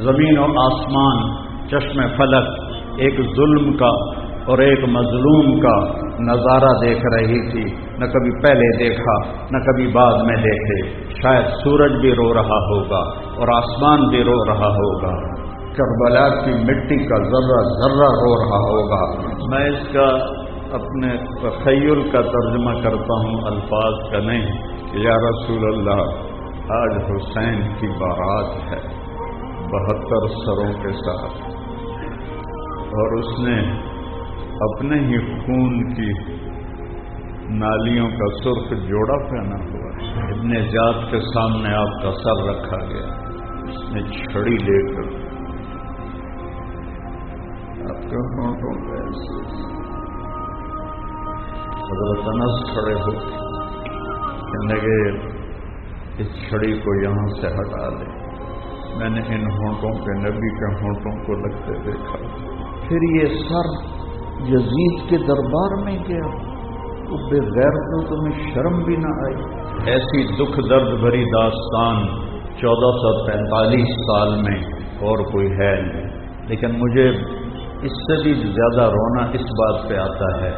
زمین و آسمان چشم فلک ایک ظلم کا اور ایک مظلوم کا نظارہ دیکھ رہی تھی، نہ کبھی پہلے دیکھا نہ کبھی بعد میں دیکھے۔ شاید سورج بھی رو رہا ہوگا اور آسمان بھی رو رہا ہوگا، کربلا کی مٹی کا ذرہ ذرہ رو رہا ہوگا۔ میں اس کا اپنے تخیل کا ترجمہ کرتا ہوں، الفاظ کا نہیں، کہ یا رسول اللہ آج حسین کی بارات ہے 72 سروں کے ساتھ، اور اس نے اپنے ہی خون کی نالیوں کا سرخ جوڑا پہنا ہوا ہے۔ ابن زیاد کے سامنے آپ کا سر رکھا گیا، اس نے چھڑی لے کر آپ کے ہونٹوں پہ حضرت انس کھڑے ہو کہنے لگے اس چھڑی کو یہاں سے ہٹا دے۔ میں نے ان ہونٹوں کے نبی کے ہونٹوں کو لگتے دیکھا۔ پھر یہ سر یزید کے دربار میں گیا، وہ بغیر تو تمہیں شرم بھی نہ آئی۔ ایسی دکھ درد بھری داستان 1443 سال میں اور کوئی ہے نہیں، لیکن مجھے اس سے بھی زیادہ رونا اس بات پہ آتا ہے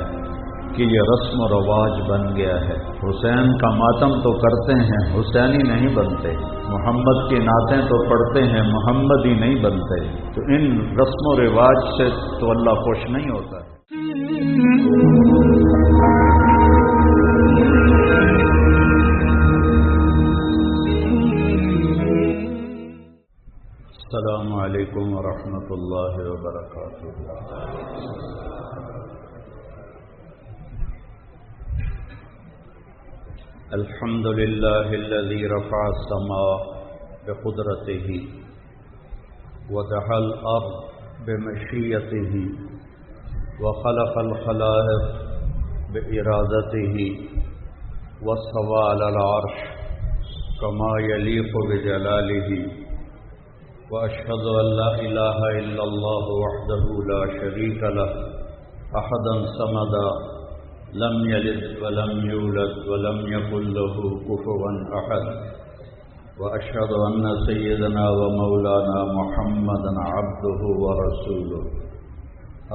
کہ یہ رسم و رواج بن گیا ہے۔ حسین کا ماتم تو کرتے ہیں، حسینی نہیں بنتے۔ محمد کی نعتیں تو پڑھتے ہیں، محمد ہی نہیں بنتے۔ تو ان رسم و رواج سے تو اللہ خوش نہیں ہوتا۔ السلام علیکم ورحمۃ اللہ وبرکاتہ۔ الحمد للہ الذی رفع السماء بقدرته ودحى الارض بمشیته وخلق الخلائق بارادته واستوى على العرش كما يليق بجلاله واشهد ان لا اله الا الله وحده لا شريك له احدا صمدا لم يلد ولم يولد ولم يكن له كفوا احد واشهد ان سيدنا ومولانا محمدا عبده ورسوله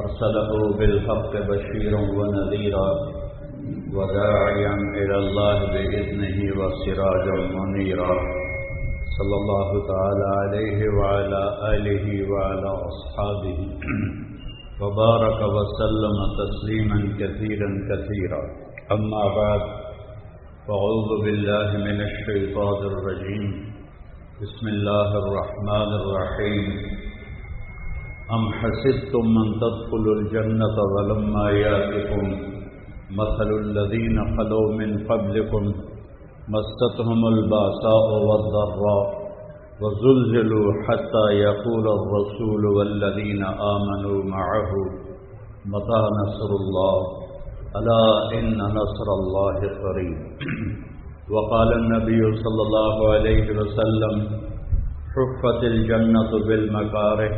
ارسله بالحق بشيرا ونذيرا وداعيا الى الله باذنه وسراجا منيرا صلى الله تعالى عليه وعلى اله وعلى اصحابه وبارك وسلم تسليما كثيرا كثيرا، أما بعد فأعوذ بالله من الشيطان الرجيم، بسم الله الرحمن الرحيم، أم حسبتم من تدخلوا الجنة ولما يأتكم مثل الذين خلوا من قبلكم مستهم البأساء والضراء وزلزلوا حتى يقول الرسول والذين آمنوا معه متى نصر الله ألا إن نصر الله قريب وقال النبي صلى الله عليه وسلم حفت الجنة بالمكاره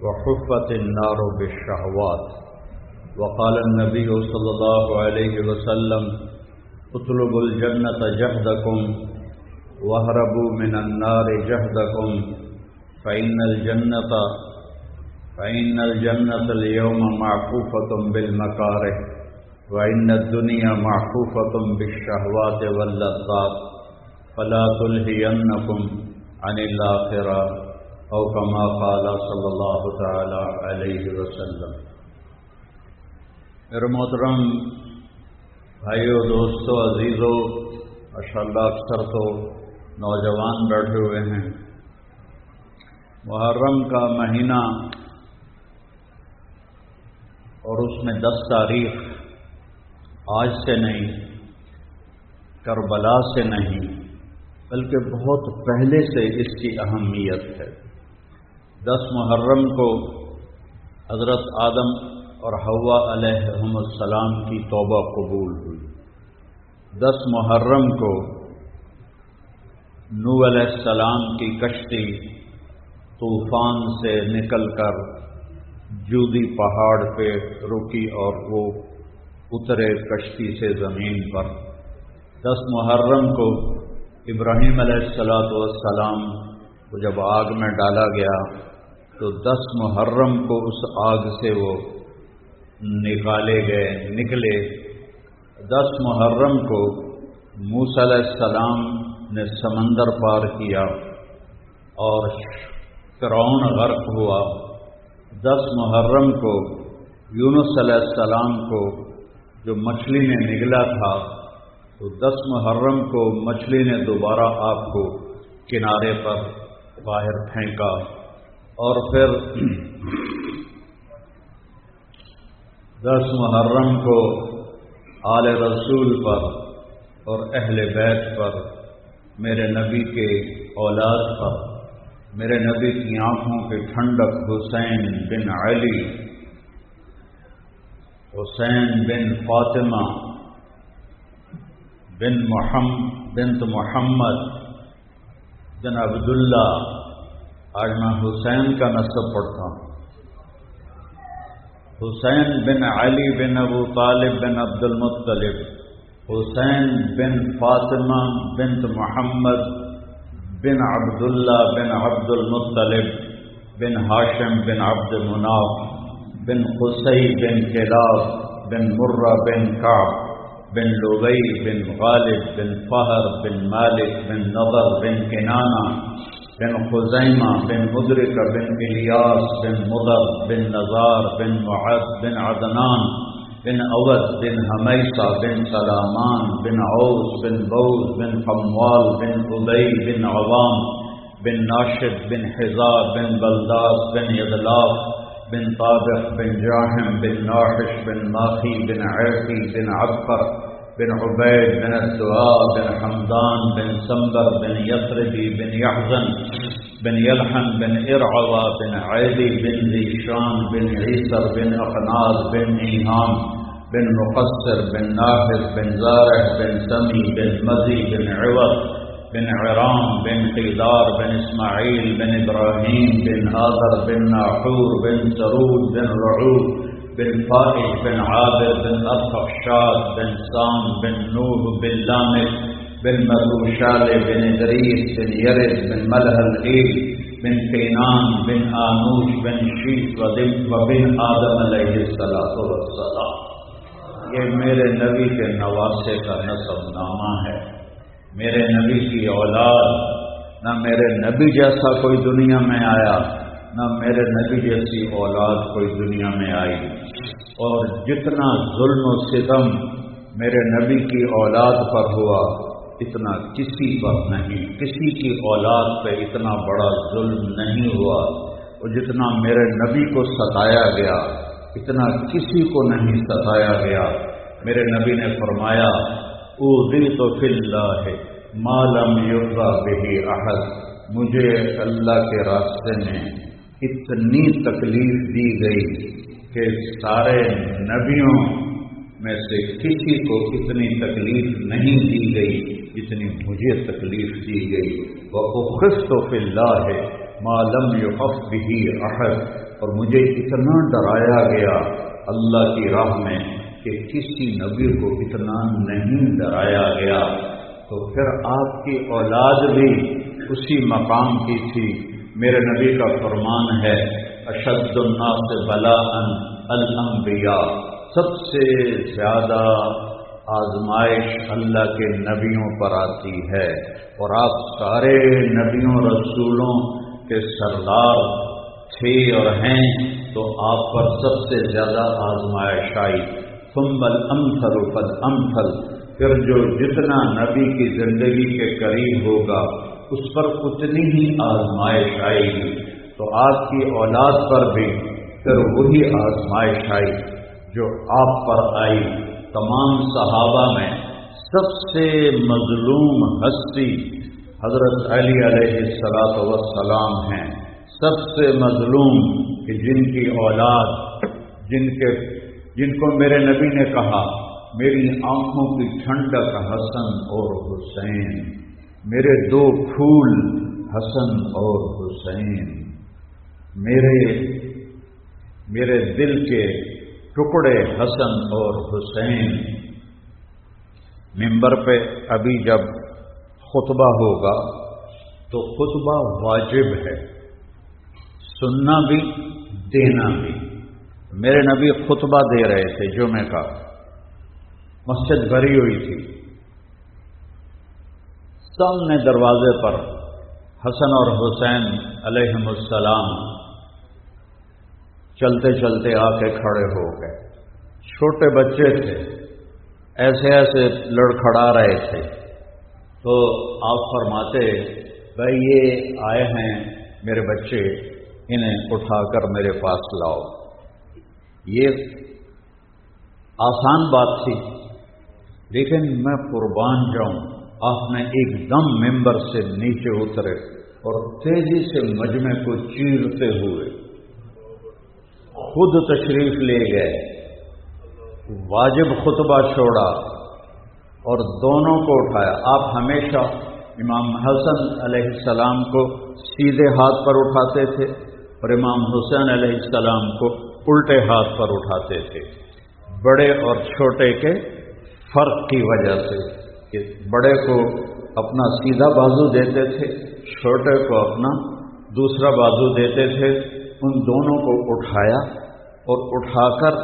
وحفت النار بالشهوات وقال النبي صلى الله عليه وسلم اطلبوا الجنة جهدكم وَاهْرَبُوا مِنَ النَّارِ جَهْدَكُمْ فَإِنَّ الْجَنَّةَ الْيَوْمَ مَعْكُوفَةٌ بِالْمَكَارِهِ وَإِنَّ الدُّنْيَا مَعْكُوفَةٌ بِالشَّهْوَاتِ وَاللَّذَّاتِ فَلَا تُلْهِيَنَّكُمْ عَنِ الْآخِرَةِ أَوْ كَمَا قَالَ صلی اللہ تعالی علیہ وسلم۔ میرے محترم بھائیو، دوستو، عزیزو، ماشاءاللہ اکثر تو نوجوان بیٹھے ہوئے ہیں۔ محرم کا مہینہ اور اس میں 10 تاریخ آج سے نہیں، کربلا سے نہیں، بلکہ بہت پہلے سے اس کی اہمیت ہے۔ 10 محرم کو حضرت آدم اور حوا علیہم السلام کی توبہ قبول ہوئی۔ 10 محرم کو نوح علیہ السلام کی کشتی طوفان سے نکل کر جودی پہاڑ پہ رکی اور وہ اترے کشتی سے زمین پر۔ 10 محرم کو ابراہیم علیہ السلام وہ جب آگ میں ڈالا گیا تو 10 محرم کو اس آگ سے وہ نکلے 10 محرم کو موسیٰ علیہ السلام نے سمندر پار کیا اور فرعون غرق ہوا۔ 10 محرم کو یونس علیہ السلام کو جو مچھلی نے نگلا تھا تو 10 محرم کو مچھلی نے دوبارہ آپ کو کنارے پر باہر پھینکا، اور پھر 10 محرم کو آل رسول پر اور اہل بیت پر، میرے نبی کے اولاد پر، میرے نبی کی آنکھوں کی ٹھنڈک حسین بن علی، حسین بن فاطمہ بنت محمد بن عبداللہ، آج میں حسین کا نسب پڑھتا ہوں، حسین بن علی بن ابو طالب بن عبد المطلب، حسین بن فاطمہ بنت محمد بن عبداللہ بن عبد المطلب بن ہاشم بن عبد مناف بن قصی بن کلاب بن مرہ بن کعب بن لبی بن غالب بن فہر بن مالک بن نضر بن کنانہ بن خزیمہ بن مدرک بن الیاس بن مضر بن نزار بن معد بن عدنان بن اود بن حمیصہ بن سلامان بن عوس بن بوز بن قموال بن ابی بن عوام بن ناشد بن حزاب بن بلداس بن یدلاف بن طابق بن جاہم بن ناحش بن ماخی بن عیقی بن عبقر بن عبید بن الدعاء بن حمدان بن سمبر بن یثربی بن یحزن بن یلحن بن ارعوا بن عیدی بن ذیشان بن عیسر بن اقناز بن ایہام بن مقصر بن ناحد بن زارح بن سمی بن مزی بن عوض بن عرام بن قیدار بن اسماعیل بن ابراہیم بن آذر بن ناحور بن سرود بن رعوب بن فائح بن عابر بن ارفخشاد بن سام بن نوح بن لامک بن مذوشال بن ادریس بن یرد بن ملح العیل بن کینان بن آنوش بن شیش وبن آدم علیہ السلام۔ یہ میرے نبی کے نواسے کا نسب نامہ ہے، میرے نبی کی اولاد، نہ میرے نبی جیسا کوئی دنیا میں آیا، نہ میرے نبی جیسی اولاد کوئی دنیا میں آئی، اور جتنا ظلم و ستم میرے نبی کی اولاد پر ہوا اتنا کسی پر نہیں، کسی کی اولاد پہ اتنا بڑا ظلم نہیں ہوا، اور جتنا میرے نبی کو ستایا گیا اتنا کسی کو نہیں ستایا گیا۔ میرے نبی نے فرمایا اوذیت فی اللہ ما لم یؤذ بہ احد، مجھے اللہ کے راستے میں اتنی تکلیف دی گئی کہ سارے نبیوں میں سے کسی کو اتنی تکلیف نہیں دی گئی جتنی مجھے تکلیف دی گئی۔ وَأُخِذْتُ فِي اللَّهِ مَا لَمْ يُخَفْ بِهِ أَحَدٌ، اور مجھے اتنا ڈرایا گیا اللہ کی راہ میں کہ کسی نبی کو اتنا نہیں ڈرایا گیا۔ تو پھر آپ کی اولاد بھی اسی مقام کی تھی۔ میرے نبی کا فرمان ہے اشد الناس بلاء الانبیاء، سب سے زیادہ آزمائش اللہ کے نبیوں پر آتی ہے، اور آپ سارے نبیوں رسولوں کے سردار تھے اور ہیں، تو آپ پر سب سے زیادہ آزمائش آئی۔ ثم الامثل فالامثل، پھر جو جتنا نبی کی زندگی کے قریب ہوگا اس پر اتنی ہی آزمائش آئے گی۔ تو آپ کی اولاد پر بھی پھر وہی آزمائش آئی جو آپ پر آئی۔ تمام صحابہ میں سب سے مظلوم ہستی حضرت علی علیہ السلام ہیں، سب سے مظلوم کہ جن کی اولاد جن کو میرے نبی نے کہا میری آنکھوں کی ٹھنڈک حسن اور حسین، میرے دو پھول حسن اور حسین، میرے دل کے ٹکڑے حسن اور حسین۔ ممبر پہ ابھی جب خطبہ ہوگا تو خطبہ واجب ہے، سننا بھی دینا بھی۔ میرے نبی خطبہ دے رہے تھے جمعے کا، مسجد بھری ہوئی تھی، سامنے دروازے پر حسن اور حسین علیہم السلام چلتے چلتے آ کے کھڑے ہو گئے۔ چھوٹے بچے تھے، ایسے ایسے لڑکھڑا رہے تھے، تو آپ فرماتے بھائی یہ آئے ہیں میرے بچے، انہیں اٹھا کر میرے پاس لاؤ۔ یہ آسان بات تھی، لیکن میں قربان جاؤں، آپ نے ایک دم ممبر سے نیچے اترے اور تیزی سے مجمع کو چیرتے ہوئے خود تشریف لے گئے، واجب خطبہ چھوڑا اور دونوں کو اٹھایا۔ آپ ہمیشہ امام حسن علیہ السلام کو سیدھے ہاتھ پر اٹھاتے تھے اور امام حسین علیہ السلام کو الٹے ہاتھ پر اٹھاتے تھے، بڑے اور چھوٹے کے فرق کی وجہ سے کہ بڑے کو اپنا سیدھا بازو دیتے تھے، چھوٹے کو اپنا دوسرا بازو دیتے تھے۔ ان دونوں کو اٹھایا اور اٹھا کر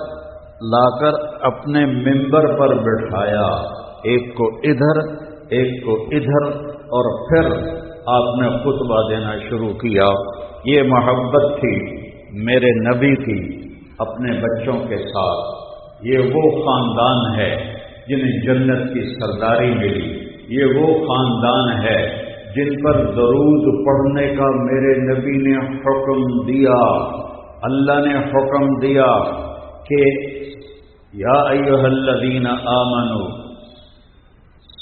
لا کر اپنے ممبر پر بٹھایا، ایک کو ادھر ایک کو ادھر، اور پھر آپ نے خطبہ دینا شروع کیا۔ یہ محبت تھی میرے نبی کی اپنے بچوں کے ساتھ۔ یہ وہ خاندان ہے جنہیں جنت کی سرداری ملی، یہ وہ خاندان ہے جن پر درود پڑھنے کا میرے نبی نے حکم دیا۔ اللہ نے حکم دیا کہ یا ایھا الذین آمنوا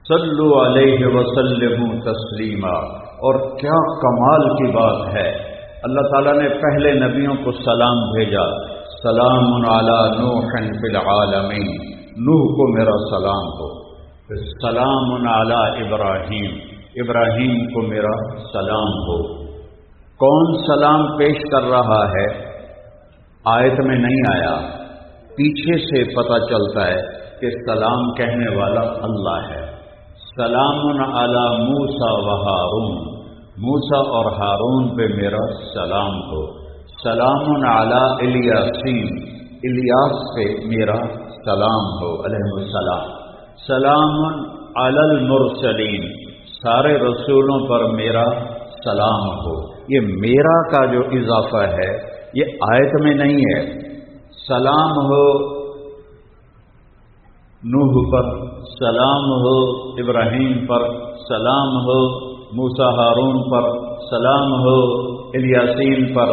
صلوا علیہ وسلموا تسلیما۔ اور کیا کمال کی بات ہے، اللہ تعالیٰ نے پہلے نبیوں کو سلام بھیجا، سلام علی نوح فی العالمین، نوح کو میرا سلام ہو، پھر سلام علی ابراہیم، ابراہیم کو میرا سلام ہو۔ کون سلام پیش کر رہا ہے آیت میں نہیں آیا، پیچھے سے پتہ چلتا ہے کہ سلام کہنے والا اللہ ہے۔ سلام علی موسیٰ و ہارون، موسیٰ اور ہارون پہ میرا سلام ہو۔ سلام علی الیاسین، الیاس پہ میرا سلام ہو علیہ السلام۔ سلام علی المرسلین، سارے رسولوں پر میرا سلام ہو۔ یہ میرا کا جو اضافہ ہے یہ آیت میں نہیں ہے۔ سلام ہو نوح پر، سلام ہو ابراہیم پر، سلام ہو موسیٰ ہارون پر، سلام ہو الیاسین پر،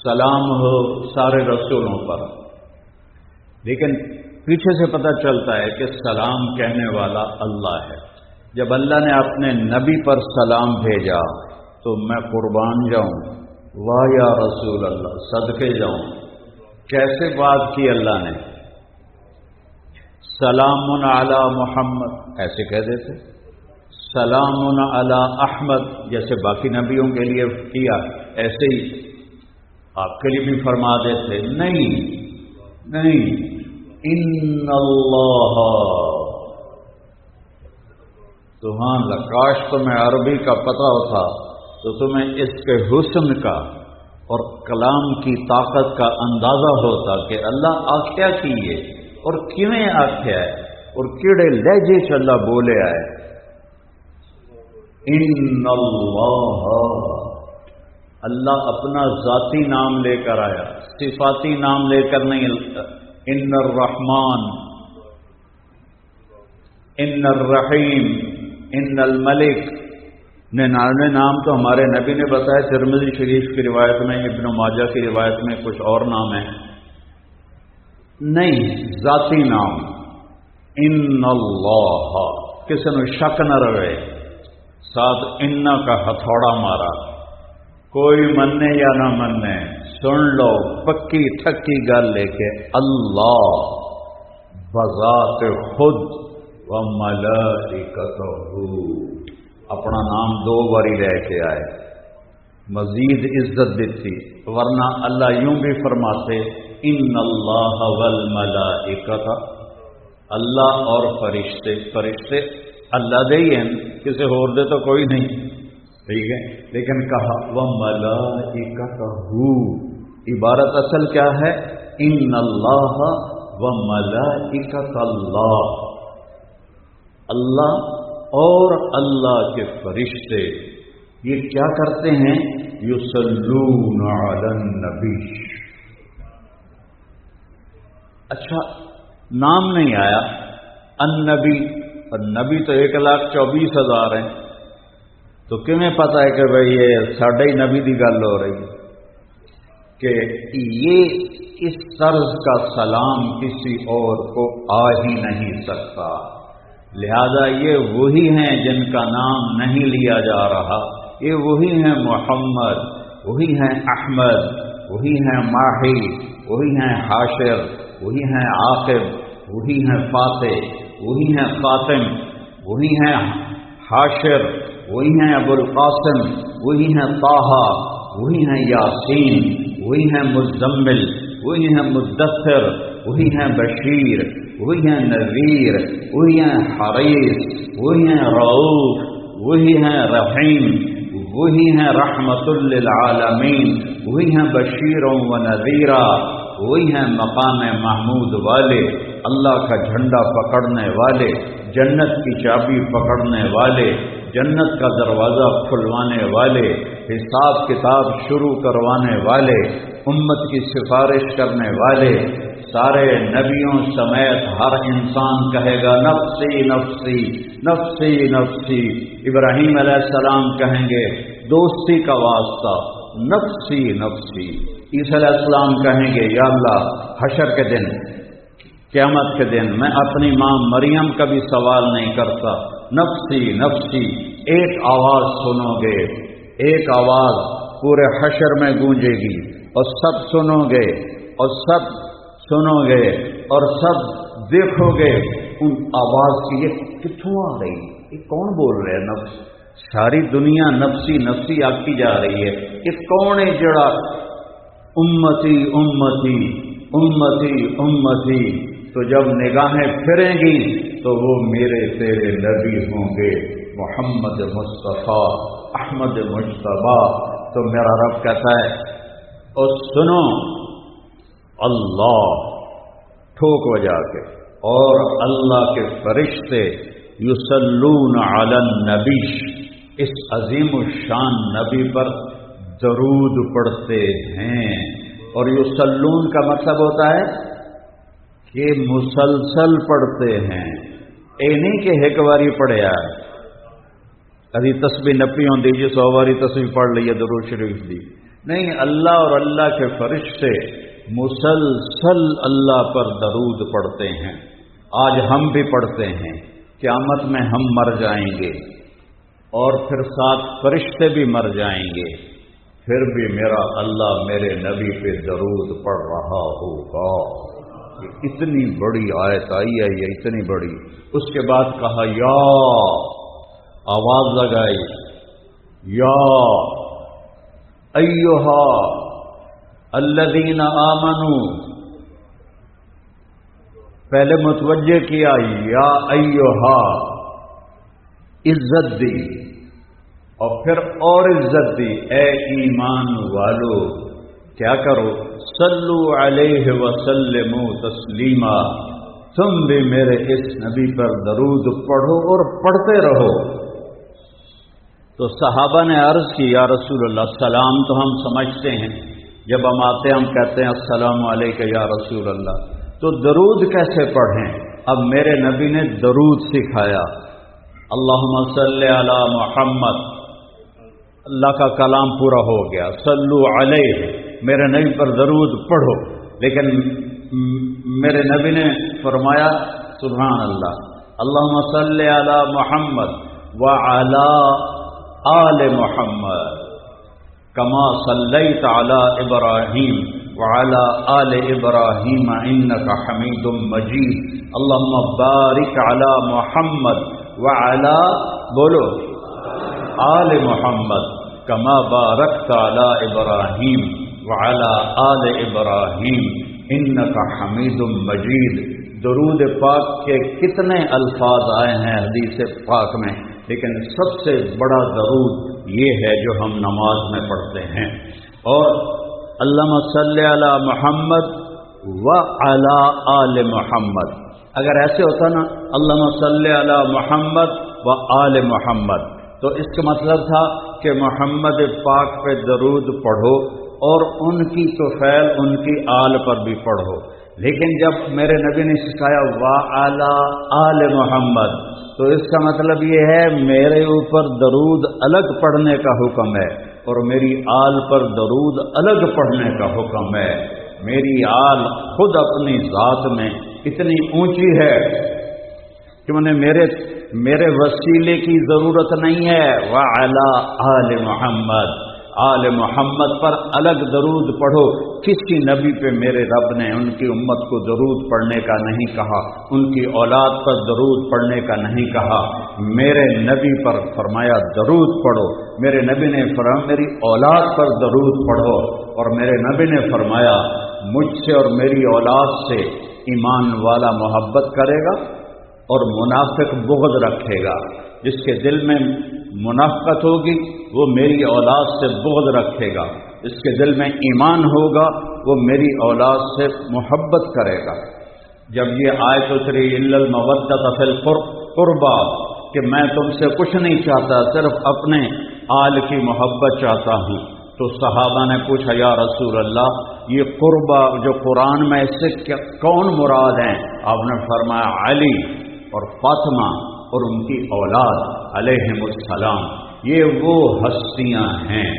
سلام ہو سارے رسولوں پر۔ لیکن پیچھے سے پتہ چلتا ہے کہ سلام کہنے والا اللہ ہے۔ جب اللہ نے اپنے نبی پر سلام بھیجا تو میں قربان جاؤں، واہ یا رسول اللہ، صدقے جاؤں، کیسے بات کی اللہ نے۔ سلام علی محمد ایسے کہہ دیتے، سلام علی احمد جیسے باقی نبیوں کے لیے کیا، ایسے ہی آپ کے لیے بھی فرما دیتے۔ نہیں، ان اللہ، سبحان اللہ، کاش تمہیں عربی کا پتہ ہوتا تو تمہیں اس کے حسن کا اور کلام کی طاقت کا اندازہ ہوتا کہ اللہ آکھیا کیے اور کیویں آکھیا ہے اور کیڑے لہجے چ اللہ بولے آئے۔ ان اللہ اپنا ذاتی نام لے کر آیا، صفاتی نام لے کر نہیں۔ ان الرحمن، ان الرحیم، ان الملک، 99 نام تو ہمارے نبی نے بتایا۔ ترمذی شریف کی روایت میں، ابن ماجہ کی روایت میں کچھ اور نام ہیں، نہیں ذاتی نام۔ ان اللہ، کسی نے شک نہ رہے، ساتھ ان کا ہتھوڑا مارا، کوئی مننے یا نہ مننے، سن لو پکی ٹھکی گل لے کے، اللہ بذات خود و ملائکتہ، اپنا نام 2 باری لے کے آئے، مزید عزت دیتی۔ ورنہ اللہ یوں بھی فرماتے ان اللہ والملائکۃ، اللہ اور فرشتے، فرشتے اللہ دے ہی ہیں، کسی اور دے تو کوئی نہیں۔ ٹھیک ہے، لیکن کہا وَمَلَائِكَتَهُ، عبارت اصل کیا ہے؟ ان اللہ وملائکۃ اللہ، اللہ اور اللہ کے فرشتے یہ کیا کرتے ہیں؟ یصلون علی النبی۔ اچھا نام نہیں آیا النبی، النبی تو 1,24,000 ہیں، تو کیوں پتا ہے کہ بھئی یہ ساڑھے ہی نبی دی گل ہو رہی ہے کہ یہ اس طرز کا سلام کسی اور کو آ ہی نہیں سکتا، لہذا یہ وہی ہیں جن کا نام نہیں لیا جا رہا، یہ وہی ہیں محمد، وہی ہیں احمد، وہی ہیں ماہی، وہی ہیں حاشر، وہی ہیں عاقب، وہی ہیں فاتح، وہی ہیں خاتم، وہی ہیں حاشر، وہی ہیں ابو القاسم، وہی ہیں طٰہٰ، وہی ہیں یاسین، وہی ہیں مزمل، وہی ہیں مدثر، وہی ہیں بشیر، وہی ہیں نذیر، وہی ہیں حریص، وہی ہیں رؤوف، وہی ہیں رحیم، وہی ہیں رحمت للعالمین، وہی ہیں بشیر و نذیرا، وہی ہیں مقام محمود والے، اللہ کا جھنڈا پکڑنے والے، جنت کی چابی پکڑنے والے، جنت کا دروازہ کھلوانے والے، حساب کتاب شروع کروانے والے، امت کی سفارش کرنے والے، سارے نبیوں سمیت ہر انسان کہے گا نفسی نفسی نفسی نفسی۔ ابراہیم علیہ السلام کہیں گے دوستی کا واسطہ نفسی نفسی۔ عیسیٰ علیہ السلام کہیں گے یا اللہ حشر کے دن، قیامت کے دن میں اپنی ماں مریم کا بھی سوال نہیں کرتا، نفسی نفسی۔ ایک آواز سنو گے، ایک آواز پورے حشر میں گونجے گی اور سب سنو گے اور سب سنو گے اور سب دیکھو گے ان آواز کی یہ کتوں آ رہی، یہ کون بول رہے ہیں؟ نفس، ساری دنیا نفسی نفسی آتی جا رہی ہے، یہ کون ہے جڑا امتی امتی امتی امتی؟ تو جب نگاہیں پھریں گی تو وہ میرے تیرے نبی ہوں گے، محمد مصطفیٰ احمد مجتبیٰ۔ تو میرا رب کہتا ہے اور سنو، اللہ ٹھوک بجا کے اور اللہ کے فرشتے یصلون علی النبی، اس عظیم الشان نبی پر درود پڑھتے ہیں۔ اور یصلون کا مطلب ہوتا ہے کہ مسلسل پڑھتے ہیں، اے نہیں کہ ایک باری پڑھیا ابھی تسبیح نپی ہوں دی جی 100 باری تسبیح پڑھ لئیے درود شریف دی، نہیں، اللہ اور اللہ کے فرشتے مسلسل اللہ پر درود پڑھتے ہیں۔ آج ہم بھی پڑھتے ہیں، قیامت میں ہم مر جائیں گے اور پھر ساتھ فرشتے بھی مر جائیں گے، پھر بھی میرا اللہ میرے نبی پہ درود پڑھ رہا ہوگا۔ اتنی بڑی آیت آئی ہے یہ، اتنی بڑی۔ اس کے بعد کہا یا، آواز لگائی یا ایھا الذین آمنو، پہلے متوجہ کیا یا ایھا، عزت دی اور پھر اور عزت دی، اے ایمان والو کیا کرو، صلو علیہ وسلموا تسلیما، تم بھی میرے اس نبی پر درود پڑھو اور پڑھتے رہو۔ تو صحابہ نے عرض کی یا رسول اللہ، سلام تو ہم سمجھتے ہیں، جب ہم آتے ہیں ہم کہتے ہیں السلام علیکم یا رسول اللہ، تو درود کیسے پڑھیں؟ اب میرے نبی نے درود سکھایا، اللہم صلی علی محمد، اللہ کا کلام پورا ہو گیا، صلو علیہ، میرے نبی پر درود پڑھو، لیکن میرے نبی نے فرمایا سبحان اللہ، اللہم صلی علی محمد وعلی آل محمد کما صلیت علی ابراہیم وعلی آل ابراہیم انک حمید مجید، اللہم بارک علی محمد وعلی بولو آل محمد کما بارکت علی ابراہیم وعلی آل ابراہیم انک حمید مجید۔ درود پاک کے کتنے الفاظ آئے ہیں حدیث پاک میں، لیکن سب سے بڑا درود یہ ہے جو ہم نماز میں پڑھتے ہیں۔ اور اللہم صلی علی محمد و علی آل محمد، اگر ایسے ہوتا نا اللہم صلی علی محمد و آل محمد، تو اس کا مطلب تھا کہ محمد پاک پہ درود پڑھو اور ان کی طفیل ان کی آل پر بھی پڑھو۔ لیکن جب میرے نبی نے سکھایا وعلی آل محمد، تو اس کا مطلب یہ ہے میرے اوپر درود الگ پڑھنے کا حکم ہے اور میری آل پر درود الگ پڑھنے کا حکم ہے۔ میری آل خود اپنی ذات میں اتنی اونچی ہے کہ انہیں میرے وسیلے کی ضرورت نہیں ہے۔ وعلی آل محمد، آل محمد پر الگ درود پڑھو۔ کسی نبی پہ میرے رب نے ان کی امت کو درود پڑھنے کا نہیں کہا، ان کی اولاد پر درود پڑھنے کا نہیں کہا۔ میرے نبی پر فرمایا درود پڑھو، میرے نبی نے فرمایا میری اولاد پر درود پڑھو، اور میرے نبی نے فرمایا مجھ سے اور میری اولاد سے ایمان والا محبت کرے گا اور منافق بغض رکھے گا۔ جس کے دل میں منافقت ہوگی وہ میری اولاد سے بغض رکھے گا، جس کے دل میں ایمان ہوگا وہ میری اولاد سے محبت کرے گا۔ جب یہ آیت اتری الا المودۃ فی القربى کہ میں تم سے کچھ نہیں چاہتا، صرف اپنے آل کی محبت چاہتا ہوں، تو صحابہ نے پوچھا یا رسول اللہ یہ قربہ جو قرآن میں اس سے کون مراد ہیں؟ آپ نے فرمایا علی اور فاطمہ اور ان کی اولاد علیہم السلام، یہ وہ ہستیاں ہیں،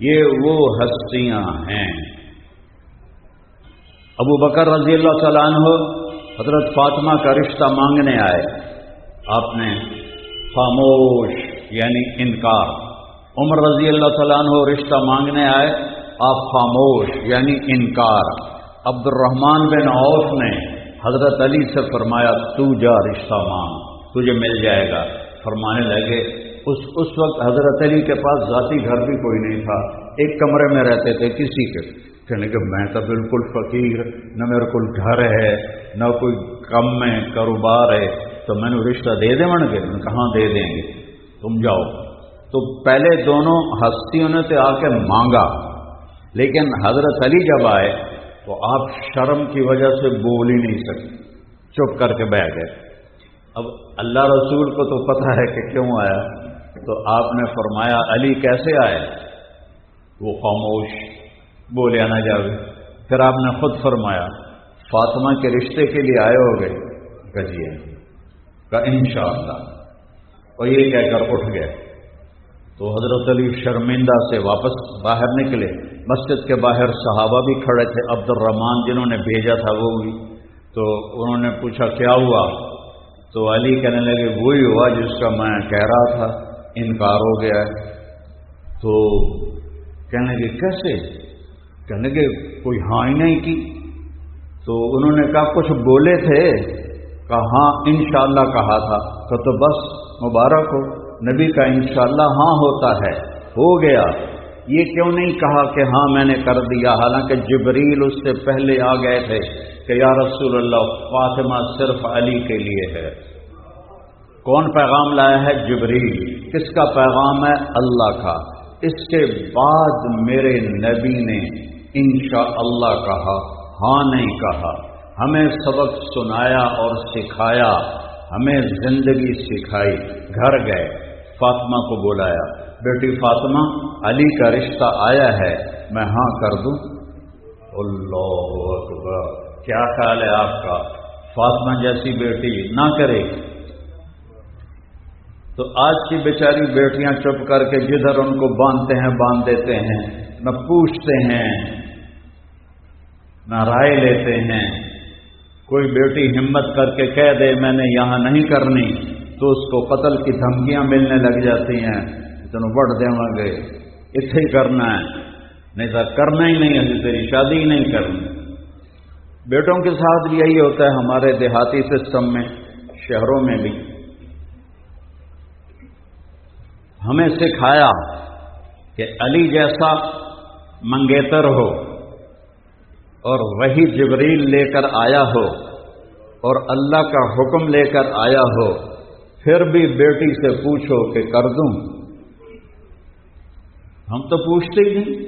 یہ وہ ہستیاں ہیں۔ ابو بکر رضی اللہ تعالیٰ عنہ حضرت فاطمہ کا رشتہ مانگنے آئے، آپ نے خاموش یعنی انکار۔ عمر رضی اللہ تعالیٰ عنہ رشتہ مانگنے آئے، آپ خاموش یعنی انکار۔ عبد الرحمن بن عوف نے حضرت علی سے فرمایا تو جا رشتہ مانگ، تجھے مل جائے گا۔ فرمانے لگے اس وقت حضرت علی کے پاس ذاتی گھر بھی کوئی نہیں تھا، ایک کمرے میں رہتے تھے کسی کے۔ کہنے کہ میں تو بالکل فقیر، نہ میرے کو گھر ہے نہ کوئی کم میں کاروبار ہے، تو میں نے رشتہ دے دیں من کے؟ کہاں دے دیں گے، تم جاؤ۔ تو پہلے دونوں ہستیوں نے تو آ کے مانگا، لیکن حضرت علی جب آئے تو آپ شرم کی وجہ سے بول ہی نہیں سکتے، چپ کر کے بیٹھ گئے۔ اب اللہ رسول کو تو پتہ ہے کہ کیوں آیا، تو آپ نے فرمایا علی کیسے آئے؟ وہ خاموش، بولیا نہ جاوے۔ پھر آپ نے خود فرمایا فاطمہ کے رشتے کے لیے آئے ہو گئے؟ کہیے کہ انشاءاللہ، اور یہ کہہ کر اٹھ گئے۔ تو حضرت علی شرمندہ سے واپس باہر نکلے۔ مسجد کے باہر صحابہ بھی کھڑے تھے، عبد الرحمن جنہوں نے بھیجا تھا وہ بھی، تو انہوں نے پوچھا کیا ہوا؟ تو علی کہنے لگے وہی ہوا جس کا میں کہہ رہا تھا، انکار ہو گیا ہے۔ تو کہنے لگے کیسے؟ کہنے لگے کوئی ہاں ہی نہیں کی۔ تو انہوں نے کہا کچھ بولے تھے؟ کہا ہاں انشاءاللہ کہا تھا۔ تو بس مبارک ہو، نبی کا انشاءاللہ ہاں ہوتا ہے، ہو گیا۔ یہ کیوں نہیں کہا کہ ہاں میں نے کر دیا، حالانکہ جبریل اس سے پہلے آ گئے تھے کہ یا رسول اللہ فاطمہ صرف علی کے لیے ہے۔ کون پیغام لایا ہے؟ جبریل۔ کس کا پیغام ہے؟ اللہ کا۔ اس کے بعد میرے نبی نے انشاءاللہ کہا، ہاں نہیں کہا۔ ہمیں سبق سنایا اور سکھایا، ہمیں زندگی سکھائی۔ گھر گئے، فاطمہ کو بلایا، بیٹی فاطمہ علی کا رشتہ آیا ہے، میں ہاں کر دوں؟ اللہ اکبر، کیا خیال ہے آپ کا؟ فاطمہ جیسی بیٹی نہ کرے؟ تو آج کی بیچاری بیٹیاں چپ کر کے جدھر ان کو باندھتے ہیں باندھ دیتے ہیں، نہ پوچھتے ہیں نہ رائے لیتے ہیں۔ کوئی بیٹی ہمت کر کے کہہ دے میں نے یہاں نہیں کرنی تو اس کو قتل کی دھمکیاں ملنے لگ جاتی ہیں، تینوں بڑھ دیں گے اتنے ہی کرنا ہے، نہیں تو کرنا ہی نہیں ہے، تیری شادی ہی نہیں کرنی۔ بیٹوں کے ساتھ بھی یہی ہوتا ہے ہمارے دیہاتی سسٹم میں، شہروں میں بھی۔ ہمیں سکھایا کہ علی جیسا منگیتر ہو اور وہی جبریل لے کر آیا ہو اور اللہ کا حکم لے کر آیا ہو، پھر بھی بیٹی سے پوچھو کہ کر دوں؟ ہم تو پوچھتے ہی نہیں۔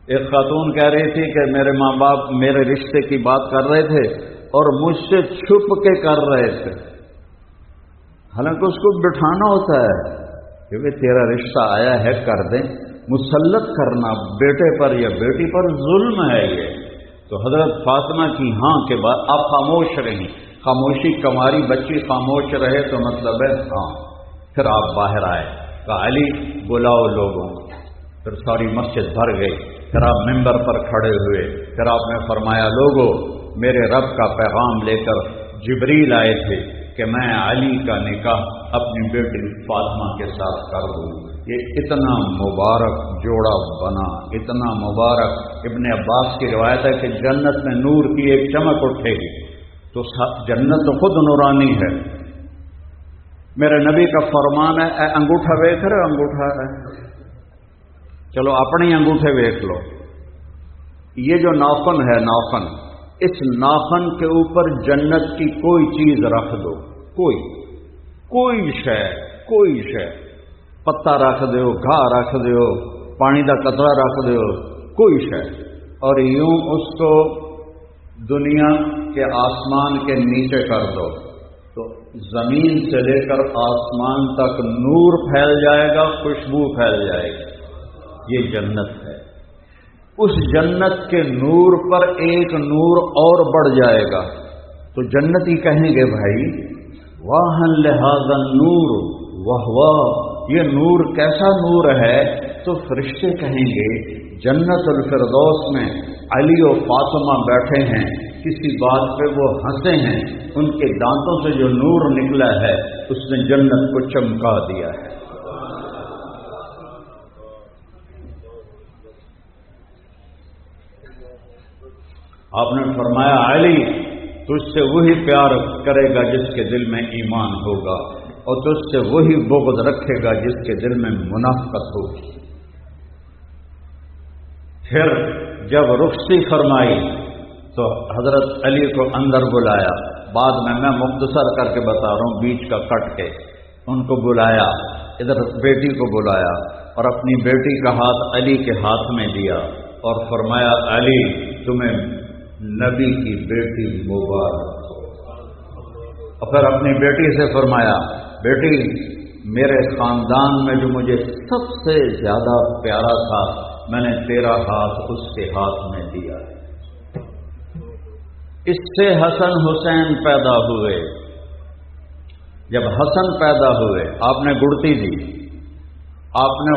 ایک خاتون کہہ رہی تھی کہ میرے ماں باپ میرے رشتے کی بات کر رہے تھے اور مجھ سے چھپ کے کر رہے تھے، حالانکہ اس کو بٹھانا ہوتا ہے کہ بھئی تیرا رشتہ آیا ہے کر دیں۔ مسلط کرنا بیٹے پر یا بیٹی پر ظلم ہے یہ۔ تو حضرت فاطمہ کی ہاں کے بعد آپ خاموش رہیں، خاموشی کماری بچی خاموش رہے تو مطلب ہے ہاں۔ پھر آپ باہر آئے، کہا علی بلاؤ لوگوں، پھر ساری مسجد بھر گئی، پھر آپ ممبر پر کھڑے ہوئے، پھر آپ نے فرمایا لوگوں میرے رب کا پیغام لے کر جبریل آئے تھے کہ میں علی کا نکاح اپنی بیٹی فاطمہ کے ساتھ کر دوں۔ یہ اتنا مبارک جوڑا بنا، اتنا مبارک۔ ابن عباس کی روایت ہے کہ جنت میں نور کی ایک چمک اٹھے گی، تو جنت تو خود نورانی ہے۔ میرے نبی کا فرمان ہے اے انگوٹھا ویکھ رہے انگوٹھا ہے، چلو اپنی انگوٹھے ویکھ لو۔ یہ جو ناخن ہے ناخن، اس ناخن کے اوپر جنت کی کوئی چیز رکھ دو، کوئی شے، پتا رکھ دیو، گھاہ رکھ دیو، پانی دا قطرہ رکھ دیو، کوئی شے، اور یوں اس کو دنیا کے آسمان کے نیچے کر دو تو زمین سے لے کر آسمان تک نور پھیل جائے گا، خوشبو پھیل جائے گی۔ یہ جنت ہے۔ اس جنت کے نور پر ایک نور اور بڑھ جائے گا تو جنتی کہیں گے بھائی واہن لہذا النور، واہ واہ یہ نور کیسا نور ہے؟ تو فرشتے کہیں گے جنت الفردوس میں علی و فاطمہ بیٹھے ہیں، کسی بات پہ وہ ہنسے ہیں، ان کے دانتوں سے جو نور نکلا ہے اس نے جنت کو چمکا دیا ہے۔ آپ نے فرمایا علی تجھ سے وہی پیار کرے گا جس کے دل میں ایمان ہوگا، اور تجھ سے وہی بغض رکھے گا جس کے دل میں منافقت ہوگی۔ پھر جب رخصتی فرمائی تو حضرت علی کو اندر بلایا، بعد میں مختصر کر کے بتا رہا ہوں بیچ کا کٹ کے، ان کو بلایا، ادھر بیٹی کو بلایا اور اپنی بیٹی کا ہاتھ علی کے ہاتھ میں دیا اور فرمایا علی تمہیں نبی کی بیٹی مبارک ہو۔ اور پھر اپنی بیٹی سے فرمایا بیٹی میرے خاندان میں جو مجھے سب سے زیادہ پیارا تھا میں نے تیرا ہاتھ اس کے ہاتھ میں دیا۔ اس سے حسن حسین پیدا ہوئے۔ جب حسن پیدا ہوئے آپ نے گڑتی دی، آپ نے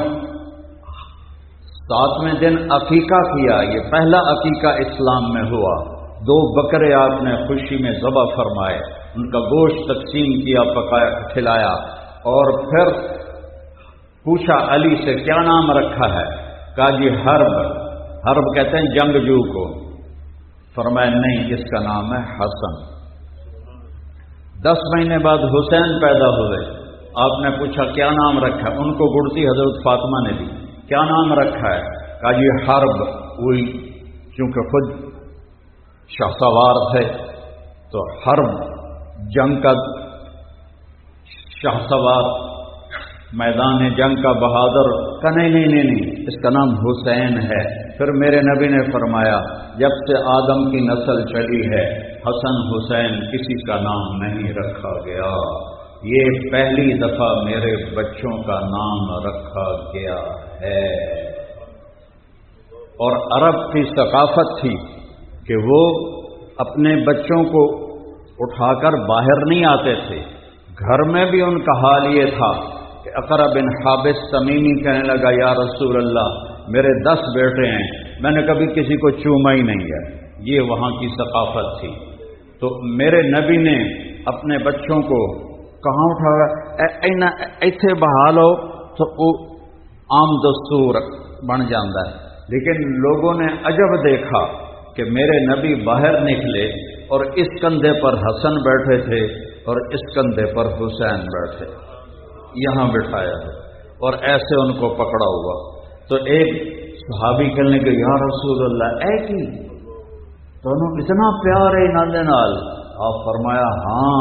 7ویں دن عقیقہ کیا، یہ پہلا عقیقہ اسلام میں ہوا۔ 2 بکرے آپ نے خوشی میں ذبح فرمائے، ان کا گوشت تقسیم کیا، پکایا، کھلایا، اور پھر پوچھا علی سے کیا نام رکھا ہے؟ کہا جی حرب کہتے ہیں جنگجو کو۔ فرمایا نہیں اس کا نام ہے حسن۔ 10 مہینے بعد حسین پیدا ہوئے، آپ نے پوچھا کیا نام رکھا؟ ان کو گڑتی حضرت فاطمہ نے دی، کیا نام رکھا ہے؟ کہا جی حرب، وہی چونکہ خود شاہ سوار تھے تو حرب جنگ کا شاہ سوار، میدان جنگ کا بہادر۔ کہ نہیں اس کا نام حسین ہے۔ پھر میرے نبی نے فرمایا جب سے آدم کی نسل چلی ہے حسن حسین کسی کا نام نہیں رکھا گیا، یہ پہلی دفعہ میرے بچوں کا نام رکھا گیا ہے۔ اور عرب کی ثقافت تھی کہ وہ اپنے بچوں کو اٹھا کر باہر نہیں آتے تھے، گھر میں بھی ان کا حال یہ تھا کہ اقرا بن حابس تمیمی کہنے لگا یا رسول اللہ میرے 10 بیٹے ہیں، میں نے کبھی کسی کو چوما ہی نہیں ہے، یہ وہاں کی ثقافت تھی۔ تو میرے نبی نے اپنے بچوں کو کہاں اٹھایا ایتھے بہا لو تو وہ عام دستور بن جاتا ہے، لیکن لوگوں نے عجب دیکھا کہ میرے نبی باہر نکلے اور اس کندھے پر حسن بیٹھے تھے اور اس کندھے پر حسین بیٹھے، یہاں بٹھایا ہے اور ایسے ان کو پکڑا ہوا۔ تو ایک صحابی کہنے کہ یا رسول اللہ اے کی دونوں اتنا پیار ہے نال نال؟ آپ فرمایا ہاں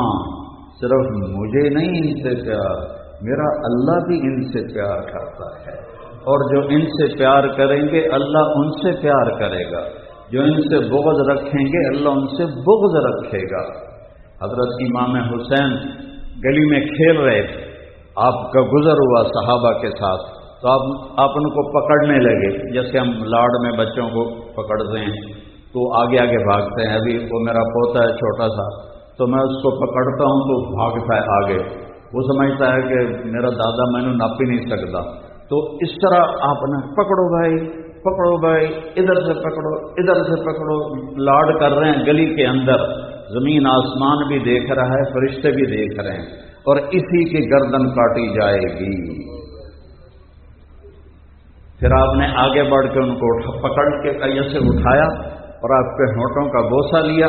صرف مجھے نہیں ان سے پیار، میرا اللہ بھی ان سے پیار کرتا ہے۔ اور جو ان سے پیار کریں گے اللہ ان سے پیار کرے گا، جو ان سے بغض رکھیں گے اللہ ان سے بغض رکھے گا۔ حضرت امام حسین گلی میں کھیل رہے تھے، آپ کا گزر ہوا صحابہ کے ساتھ، تو آپ ان کو پکڑنے لگے، جیسے ہم لاڑ میں بچوں کو پکڑتے ہیں تو آگے آگے بھاگتے ہیں۔ ابھی وہ میرا پوتا ہے چھوٹا سا، تو میں اس کو پکڑتا ہوں تو بھاگتا ہے آگے، وہ سمجھتا ہے کہ میرا دادا میں نے ناپ ہی نہیں سکتا۔ تو اس طرح آپ نے پکڑو بھائی پکڑو بھائی، ادھر سے پکڑو ادھر سے پکڑو، لاڈ کر رہے ہیں گلی کے اندر، زمین آسمان بھی دیکھ رہا ہے، فرشتے بھی دیکھ رہے ہیں، اور اسی کی گردن کاٹی جائے گی۔ پھر آپ نے آگے بڑھ کے ان کو پکڑ کے ایسے اٹھایا اور آپ کے ہونٹوں کا بوسہ لیا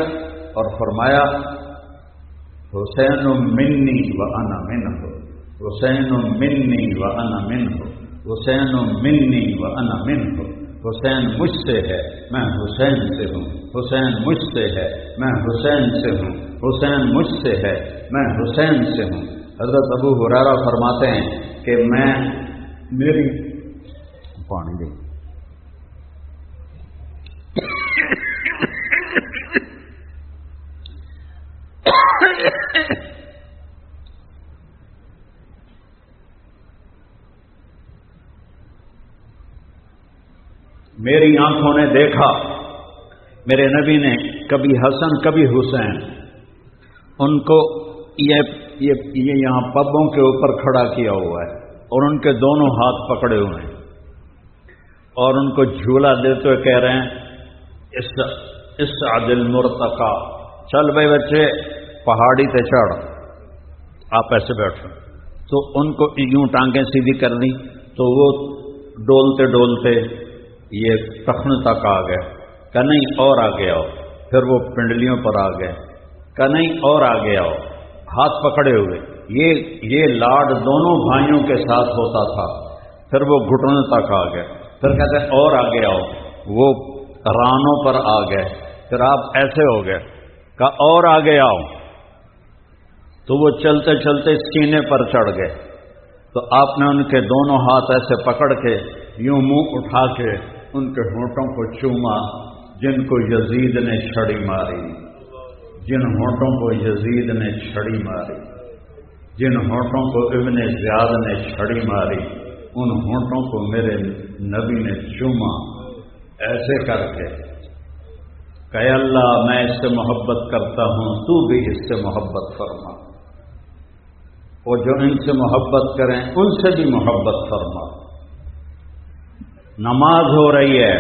اور فرمایا حسین منی وانا منہ، حسین منی وانا منہ، حسین منی وانا منہ، حسین مجھ سے ہے میں حسین سے ہوں، حسین مجھ سے ہے میں حسین سے ہوں، حسین مجھ سے ہے میں حسین سے ہوں۔ حضرت ابو ہریرہ فرماتے ہیں کہ میں میری پانی دے میری آنکھوں نے دیکھا میرے نبی نے کبھی حسن کبھی حسین، ان کو یہ یہاں پبوں کے اوپر کھڑا کیا ہوا ہے اور ان کے دونوں ہاتھ پکڑے ہوئے ہیں اور ان کو جھولا دیتے ہوئے کہہ رہے ہیں اسعد المرتقى، چل بھائی بچے پہاڑی تے چڑھ، آپ ایسے بیٹھو۔ تو ان کو یوں ٹانگیں سیدھی کر دی تو وہ ڈولتے ڈولتے یہ ٹخن تک آ گئے، کہ نہیں اور آگے آؤ، پھر وہ پنڈلیوں پر آ گئے، کہ نہیں اور آگے آؤ، ہاتھ پکڑے ہوئے۔ یہ لاڈ دونوں بھائیوں کے ساتھ ہوتا تھا، پھر وہ گھٹنوں تک آ گئے، پھر کہتے ہیں اور آگے آؤ، وہ رانوں پر آ گئے، پھر آپ ایسے ہو گئے کہ اور آگے آؤ، تو وہ چلتے چلتے سینے پر چڑھ گئے، تو آپ نے ان کے دونوں ہاتھ ایسے پکڑ کے یوں منہ اٹھا کے ان کے ہونٹوں کو چوما، جن کو یزید نے چھڑی ماری، جن ہونٹوں کو یزید نے چھڑی ماری، جن ہونٹوں کو ابن زیاد نے چھڑی ماری، ان ہونٹوں کو میرے نبی نے چوما ایسے کر کے کہ اللہ میں اس سے محبت کرتا ہوں، تو بھی اس سے محبت فرما، اور جو ان سے محبت کریں ان سے بھی محبت فرما۔ نماز ہو رہی ہے،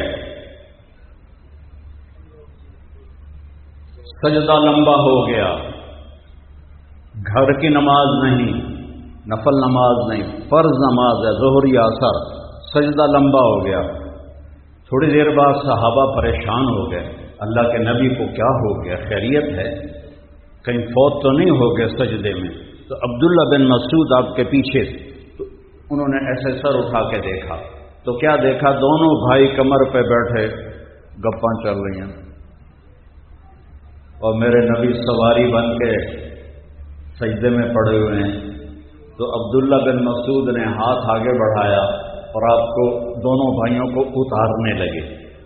سجدہ لمبا ہو گیا، گھر کی نماز نہیں، نفل نماز نہیں، فرض نماز ہے، ظہر یا عصر، سجدہ لمبا ہو گیا۔ تھوڑی دیر بعد صحابہ پریشان ہو گئے، اللہ کے نبی کو کیا ہو گیا، خیریت ہے، کہیں فوت تو نہیں ہو گئے سجدے میں؟ تو عبداللہ بن مسعود آپ کے پیچھے، تو انہوں نے ایسے سر اٹھا کے دیکھا تو کیا دیکھا، دونوں بھائی کمر پہ بیٹھے گپاں چل رہی ہیں، اور میرے نبی سواری بن کے سجدے میں پڑے ہوئے ہیں۔ تو عبداللہ بن مسعود نے ہاتھ آگے بڑھایا اور آپ کو دونوں بھائیوں کو اتارنے لگے۔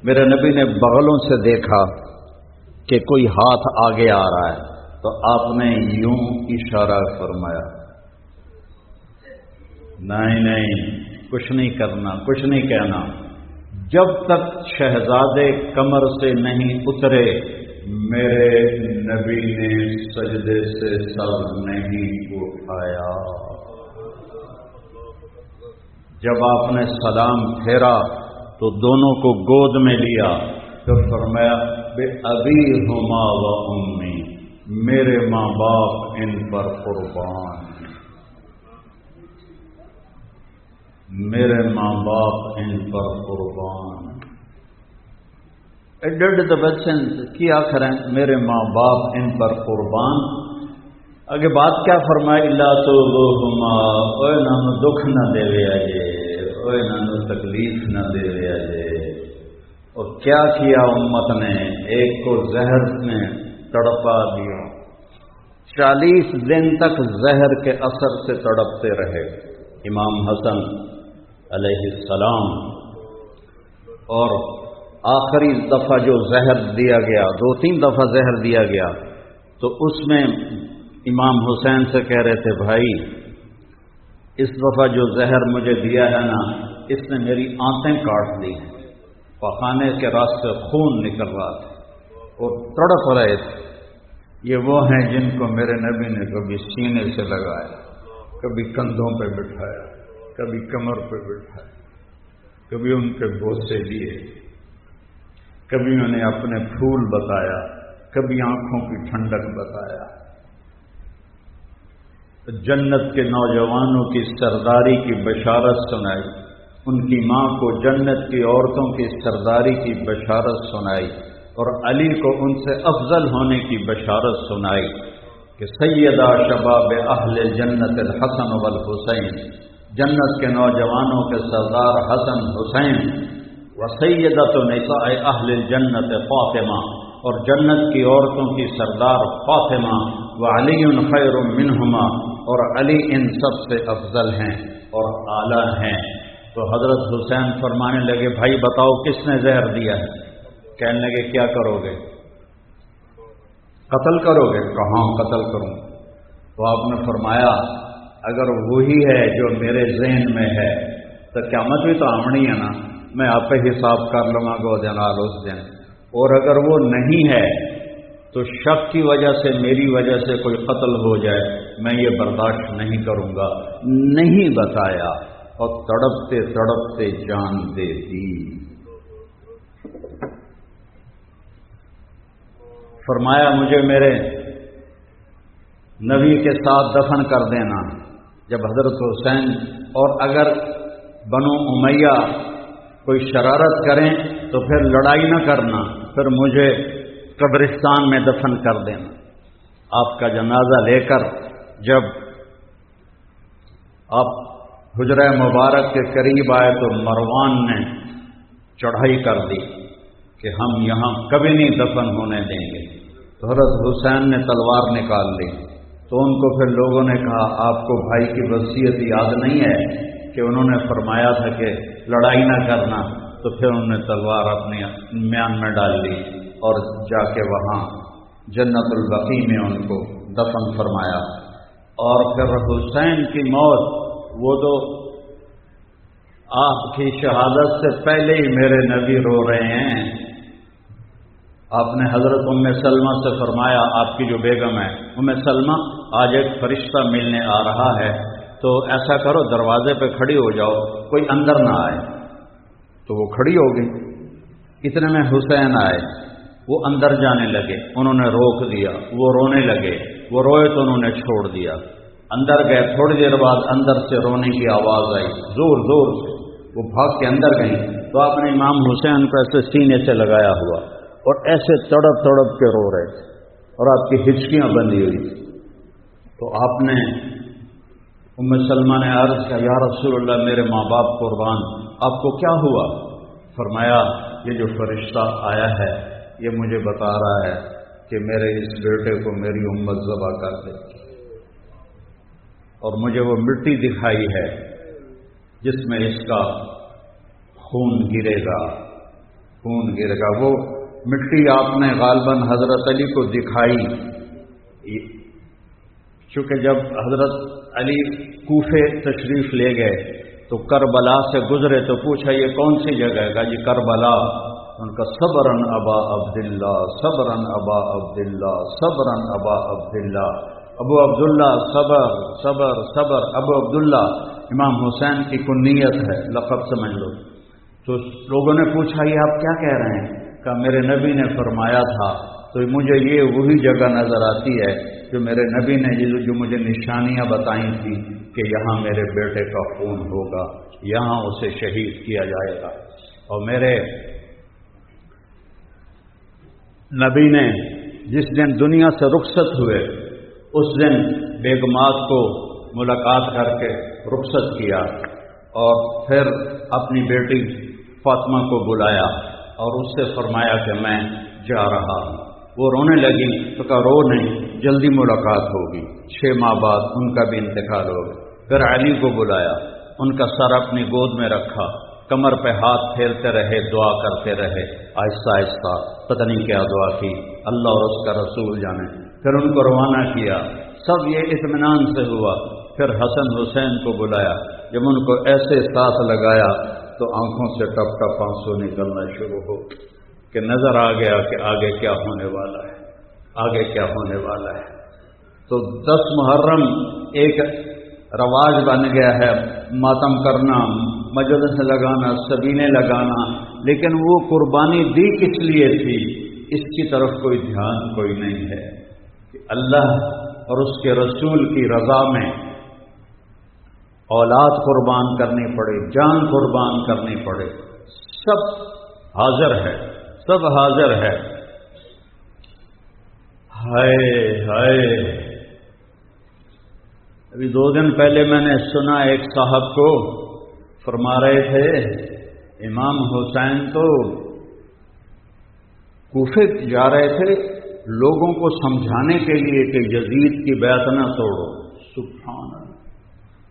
میرے نبی نے بغلوں سے دیکھا کہ کوئی ہاتھ آگے آ رہا ہے، تو آپ نے یوں اشارہ فرمایا، نہیں نہیں کچھ نہیں کرنا، کچھ نہیں کہنا، جب تک شہزادے کمر سے نہیں اترے میرے نبی نے سجدے سے سر نہیں اٹھایا۔ جب آپ نے سلام پھیرا تو دونوں کو گود میں لیا، پھر فرمایا بے ابی ہما و امی، میرے ماں باپ ان پر قربان، میرے ماں باپ ان پر قربان۔ ڈیڈ تو بچے کیا کریں، میرے ماں باپ ان پر قربان۔ آگے بات کیا فرمائی، اللہ تو ہما، اوے نانو دکھ نہ دے آجے، اوے نانو تکلیف نہ دے آجے۔ اور کیا کیا امت نے، ایک کو زہر نے تڑپا دیا، 40 دن تک زہر کے اثر سے تڑپتے رہے۔ امام حسن علیہ السلام، اور آخری دفعہ جو زہر دیا گیا، 2-3 دفعہ زہر دیا گیا، تو اس میں امام حسین سے کہہ رہے تھے بھائی اس دفعہ جو زہر مجھے دیا ہے نا، اس نے میری آنتیں کاٹ دی ہیں، پخانے کے راستے خون نکل رہا تھا اور تڑپ رہے تھے۔ یہ وہ ہیں جن کو میرے نبی نے کبھی سینے سے لگایا، کبھی کندھوں پہ بٹھایا، کبھی کمر پہ بٹھایا، کبھی ان کے بوسے دیے، کبھی انہیں اپنے پھول بتایا، کبھی آنکھوں کی ٹھنڈک بتایا۔ جنت کے نوجوانوں کی سرداری کی بشارت سنائی، ان کی ماں کو جنت کی عورتوں کی سرداری کی بشارت سنائی، اور علی کو ان سے افضل ہونے کی بشارت سنائی کہ سیدہ شباب اہل جنت الحسن والحسین، جنت کے نوجوانوں کے سردار حسن حسین، وسیدۃ نساء اہل الجنت فاطمہ، اور جنت کی عورتوں کی سردار فاطمہ، وعلی خیر منہما، اور علی ان سب سے افضل ہیں اور اعلیٰ ہیں۔ تو حضرت حسین فرمانے لگے بھائی بتاؤ کس نے زہر دیا ہے؟ کہنے لگے کیا کرو گے؟ قتل کرو گے؟ کہاں قتل کروں؟ تو آپ نے فرمایا اگر وہی ہے جو میرے ذہن میں ہے تو قیامت بھی تو آمنی ہے نا، میں آپ پہ حساب کر لوں گا وہ جنال اس دن، اور اگر وہ نہیں ہے تو شک کی وجہ سے میری وجہ سے کوئی قتل ہو جائے، میں یہ برداشت نہیں کروں گا۔ نہیں بتایا اور تڑپتے تڑپتے جان دے دی۔ فرمایا مجھے میرے نبی کے ساتھ دفن کر دینا جب حضرت حسین، اور اگر بنو امیہ کوئی شرارت کریں تو پھر لڑائی نہ کرنا، پھر مجھے قبرستان میں دفن کر دینا۔ آپ کا جنازہ لے کر جب آپ حجرہ مبارک کے قریب آئے تو مروان نے چڑھائی کر دی کہ ہم یہاں کبھی نہیں دفن ہونے دیں گے۔ تو حضرت حسین نے تلوار نکال لی، تو ان کو پھر لوگوں نے کہا آپ کو بھائی کی وصیت یاد نہیں ہے کہ انہوں نے فرمایا تھا کہ لڑائی نہ کرنا؟ تو پھر انہوں نے تلوار اپنے میان میں ڈال لی اور جا کے وہاں جنت البقیع میں ان کو دفن فرمایا۔ اور پھر حسین کی موت، وہ تو آپ کی شہادت سے پہلے ہی میرے نبی رو رہے ہیں۔ آپ نے حضرت ام سلمہ سے فرمایا، آپ کی جو بیگم ہے ام سلمہ، آج ایک فرشتہ ملنے آ رہا ہے، تو ایسا کرو دروازے پہ کھڑی ہو جاؤ، کوئی اندر نہ آئے۔ تو وہ کھڑی ہو گئی۔ اتنے میں حسین آئے، وہ اندر جانے لگے، انہوں نے روک دیا، وہ رونے لگے، وہ روئے تو انہوں نے چھوڑ دیا، اندر گئے۔ تھوڑی دیر بعد اندر سے رونے کی آواز آئی، زور زور سے، وہ بھاگ کے اندر گئی۔ تو آپ نے امام حسین کو ایسے سینے سے لگایا ہوا اور ایسے تڑپ تڑپ کے رو رہے تھے، اور آپ کی ہچکیاں بندھی ہوئی تھی۔ تو آپ نے ام سلمہ نے عرض کیا، یا رسول اللہ میرے ماں باپ قربان، آپ کو کیا ہوا؟ فرمایا یہ جو فرشتہ آیا ہے یہ مجھے بتا رہا ہے کہ میرے اس بیٹے کو میری امت ذبح کر دے، اور مجھے وہ مٹی دکھائی ہے جس میں اس کا خون گرے گا، خون گرے گا۔ وہ مٹی آپ نے غالباً حضرت علی کو دکھائی، چونکہ جب حضرت علی کوفے تشریف لے گئے تو کربلا سے گزرے تو پوچھا یہ کون سی جگہ ہے؟ یہ کربلا۔ ان کا صبرن ابا عبداللہ، صبرن ابا عبداللہ، صبرن ابا عبداللہ، ابو عبداللہ، صبر صبر صبر۔ ابو عبداللہ امام حسین کی کنیت ہے، لقب سمجھ لو۔ تو لوگوں نے پوچھا یہ آپ کیا کہہ رہے ہیں؟ کہ میرے نبی نے فرمایا تھا، تو مجھے یہ وہی جگہ نظر آتی ہے جو میرے نبی نے جو مجھے نشانیاں بتائی تھی کہ یہاں میرے بیٹے کا خون ہوگا، یہاں اسے شہید کیا جائے گا۔ اور میرے نبی نے جس دن دنیا سے رخصت ہوئے اس دن بیگمات کو ملاقات کر کے رخصت کیا، اور پھر اپنی بیٹی فاطمہ کو بلایا اور اس سے فرمایا کہ میں جا رہا ہوں۔ وہ رونے لگی تو کہا رو نہیں، جلدی ملاقات ہوگی۔ 6 ماہ بعد ان کا بھی انتقال ہو گیا۔ پھر علی کو بلایا، ان کا سر اپنی گود میں رکھا، کمر پہ ہاتھ پھیرتے رہے، دعا کرتے رہے، آہستہ آہستہ پتہ نہیں کیا دعا کی، اللہ اور اس کا رسول جانے۔ پھر ان کو روانہ کیا، سب یہ اطمینان سے ہوا۔ پھر حسن حسین کو بلایا، جب ان کو ایسے ساتھ لگایا تو آنکھوں سے ٹپ ٹپ آنسو نکلنا شروع ہو کہ نظر آ گیا کہ آگے کیا ہونے والا ہے، آگے کیا ہونے والا ہے۔ تو 10 محرم ایک رواج بن گیا ہے، ماتم کرنا، مجلس لگانا، سبینے لگانا، لیکن وہ قربانی دی کس لیے تھی، اس کی طرف کوئی دھیان کوئی نہیں ہے کہ اللہ اور اس کے رسول کی رضا میں اولاد قربان کرنی پڑے، جان قربان کرنی پڑے، سب حاضر ہے، سب حاضر ہے۔ ہائے ہائے، ابھی 2 دن پہلے میں نے سنا ایک صاحب کو فرما رہے تھے امام حسین تو کوفے جا رہے تھے لوگوں کو سمجھانے کے لیے کہ یزید کی بیعت نہ توڑو۔ سبحان اللہ،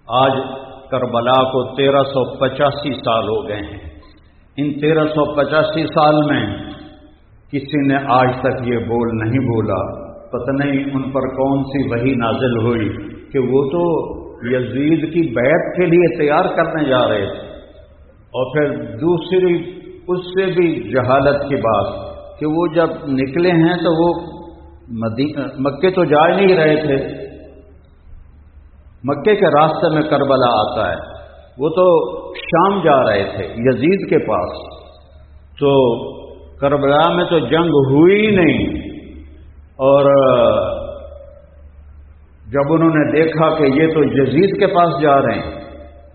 آج کربلا کو 1385 سال ہو گئے ہیں۔ ان 1385 سال میں کسی نے آج تک یہ بول نہیں بولا، پتہ نہیں ان پر کون سی وحی نازل ہوئی کہ وہ تو یزید کی بیعت کے لیے تیار کرنے جا رہے تھے۔ اور پھر دوسری اس سے بھی جہالت کی بات کہ وہ جب نکلے ہیں تو وہ مکے تو جا نہیں رہے تھے، مکے کے راستے میں کربلا آتا ہے، وہ تو شام جا رہے تھے یزید کے پاس۔ تو کربلا میں تو جنگ ہوئی نہیں، اور جب انہوں نے دیکھا کہ یہ تو یزید کے پاس جا رہے ہیں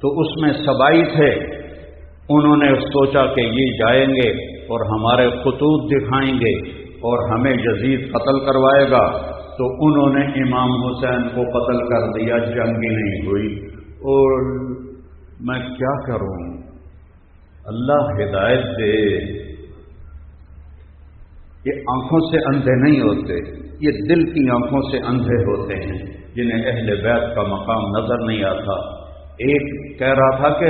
تو اس میں سبائی تھے، انہوں نے سوچا کہ یہ جائیں گے اور ہمارے خطوط دکھائیں گے اور ہمیں یزید قتل کروائے گا، تو انہوں نے امام حسین کو قتل کر دیا، جنگ ہی نہیں ہوئی۔ اور میں کیا کروں، اللہ ہدایت دے۔ یہ آنکھوں سے اندھے نہیں ہوتے، یہ دل کی آنکھوں سے اندھے ہوتے ہیں جنہیں اہل بیت کا مقام نظر نہیں آتا۔ ایک کہہ رہا تھا کہ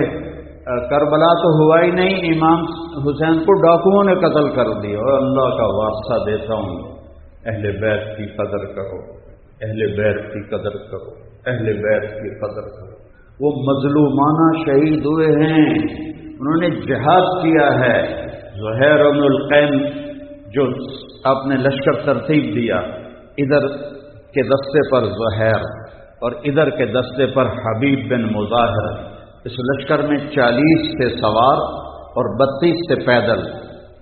کربلا تو ہوا ہی نہیں، امام حسین کو ڈاکوؤں نے قتل کر دیا۔ اور اللہ کا واسطہ دیتا ہوں، اہل بیت کی قدر کرو، اہل بیت کی قدر کرو، اہل بیت کی قدر کرو۔ وہ مظلومانہ شہید ہوئے ہیں، انہوں نے جہاد کیا ہے۔ زہیر بن القین جو آپ نے لشکر ترتیب دیا، ادھر کے دستے پر زہیر اور ادھر کے دستے پر حبیب بن مظاہر، اس لشکر میں 40 سے سوار اور 32 سے پیدل،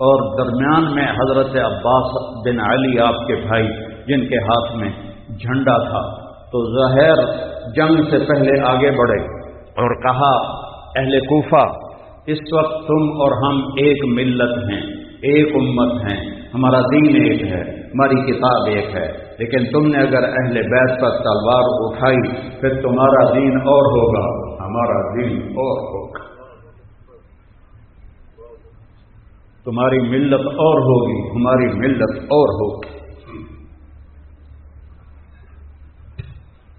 اور درمیان میں حضرت عباس بن علی آپ کے بھائی جن کے ہاتھ میں جھنڈا تھا۔ تو زہیر جنگ سے پہلے آگے بڑھے اور کہا، اہل کوفہ، اس وقت تم اور ہم ایک ملت ہیں، ایک امت ہیں، ہمارا دین ایک ہے، ہماری کتاب ایک ہے، لیکن تم نے اگر اہل بیت پر تلوار اٹھائی پھر تمہارا دین اور ہوگا، ہمارا دین اور ہوگا، تمہاری ملت اور ہوگی، ہماری ملت اور ہوگی۔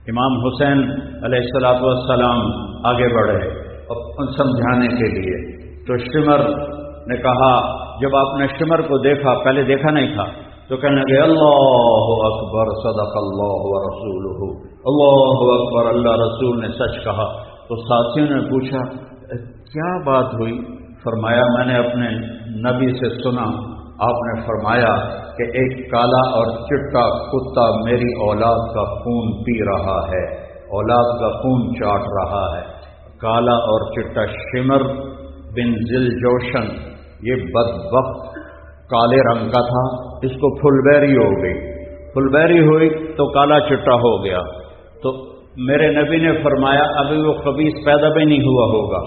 امام حسین علیہ الصلوۃ والسلام آگے بڑھے اور سمجھانے کے لیے، تو شمر نے کہا، جب آپ نے شمر کو دیکھا، پہلے دیکھا نہیں تھا، تو کہنے لگے، اللہ اکبر، صدق اللہ ورسولہ، اللہ اکبر، اللہ رسول نے سچ کہا۔ تو ساتھیوں نے پوچھا کیا بات ہوئی؟ فرمایا، میں نے اپنے نبی سے سنا، آپ نے فرمایا کہ ایک کالا اور چٹا کتا میری اولاد کا خون پی رہا ہے، اولاد کا خون چاٹ رہا ہے۔ کالا اور چٹا شمر بن ذل جوشن، یہ بدبخت کالے رنگ کا تھا، اس کو پھلبیری ہو گئی، پھلبیری ہوئی تو کالا چٹا ہو گیا۔ تو میرے نبی نے فرمایا ابھی وہ خبیث پیدا بھی نہیں ہوا ہوگا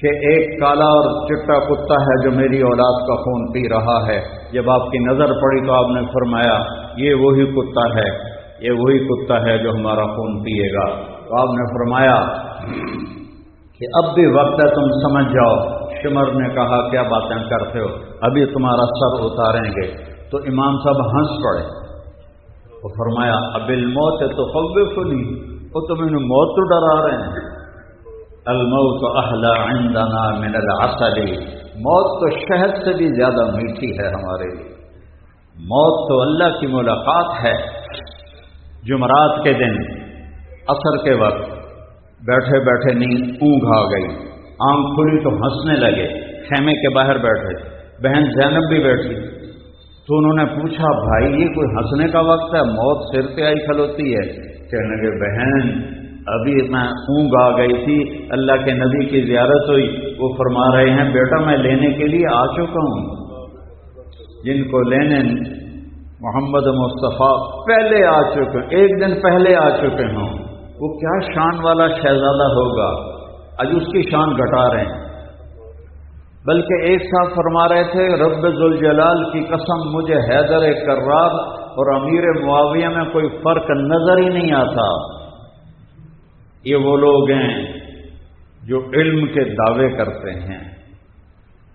کہ ایک کالا اور چٹا کتا ہے جو میری اولاد کا خون پی رہا ہے۔ جب آپ کی نظر پڑی تو آپ نے فرمایا یہ وہی کتا ہے، یہ وہی کتا ہے جو ہمارا خون پیے گا۔ تو آپ نے فرمایا کہ اب بھی وقت ہے، تم سمجھ جاؤ۔ شمر نے کہا کیا باتیں کرتے ہو، ابھی تمہارا سر اتاریں گے۔ تو امام صاحب ہنس پڑے، وہ فرمایا اب الموت تو خوفنی، وہ تمہیں موت تو ڈرا رہے ہیں۔ الموت احلی عندنا من العسل، موت تو شہد سے بھی زیادہ میٹھی ہے ہمارے لیے۔ موت تو اللہ کی ملاقات ہے۔ جمعرات کے دن عصر کے وقت بیٹھے بیٹھے نیند اونگھ آ گئی، آنکھ کھلی تو ہنسنے لگے، خیمے کے باہر بیٹھے، بہن زینب بھی بیٹھی، تو انہوں نے پوچھا بھائی یہ کوئی ہنسنے کا وقت ہے، موت سر پہ آئی کھلوتی ہے؟ کہنے لگے بہن ابھی میں اونگھ آ گئی تھی، اللہ کے نبی کی زیارت ہوئی، وہ فرما رہے ہیں بیٹا میں لینے کے لیے آ چکا ہوں۔ جن کو لینے محمد مصطفیٰ پہلے آ چکے، ایک دن پہلے آ چکے ہوں، وہ کیا شان والا شہزادہ ہوگا، آج اس کی شان گھٹا رہے ہیں۔ بلکہ ایک صاحب فرما رہے تھے رب ذوالجلال کی قسم مجھے حیدر کرار اور امیر معاویہ میں کوئی فرق نظر ہی نہیں آتا۔ یہ وہ لوگ ہیں جو علم کے دعوے کرتے ہیں،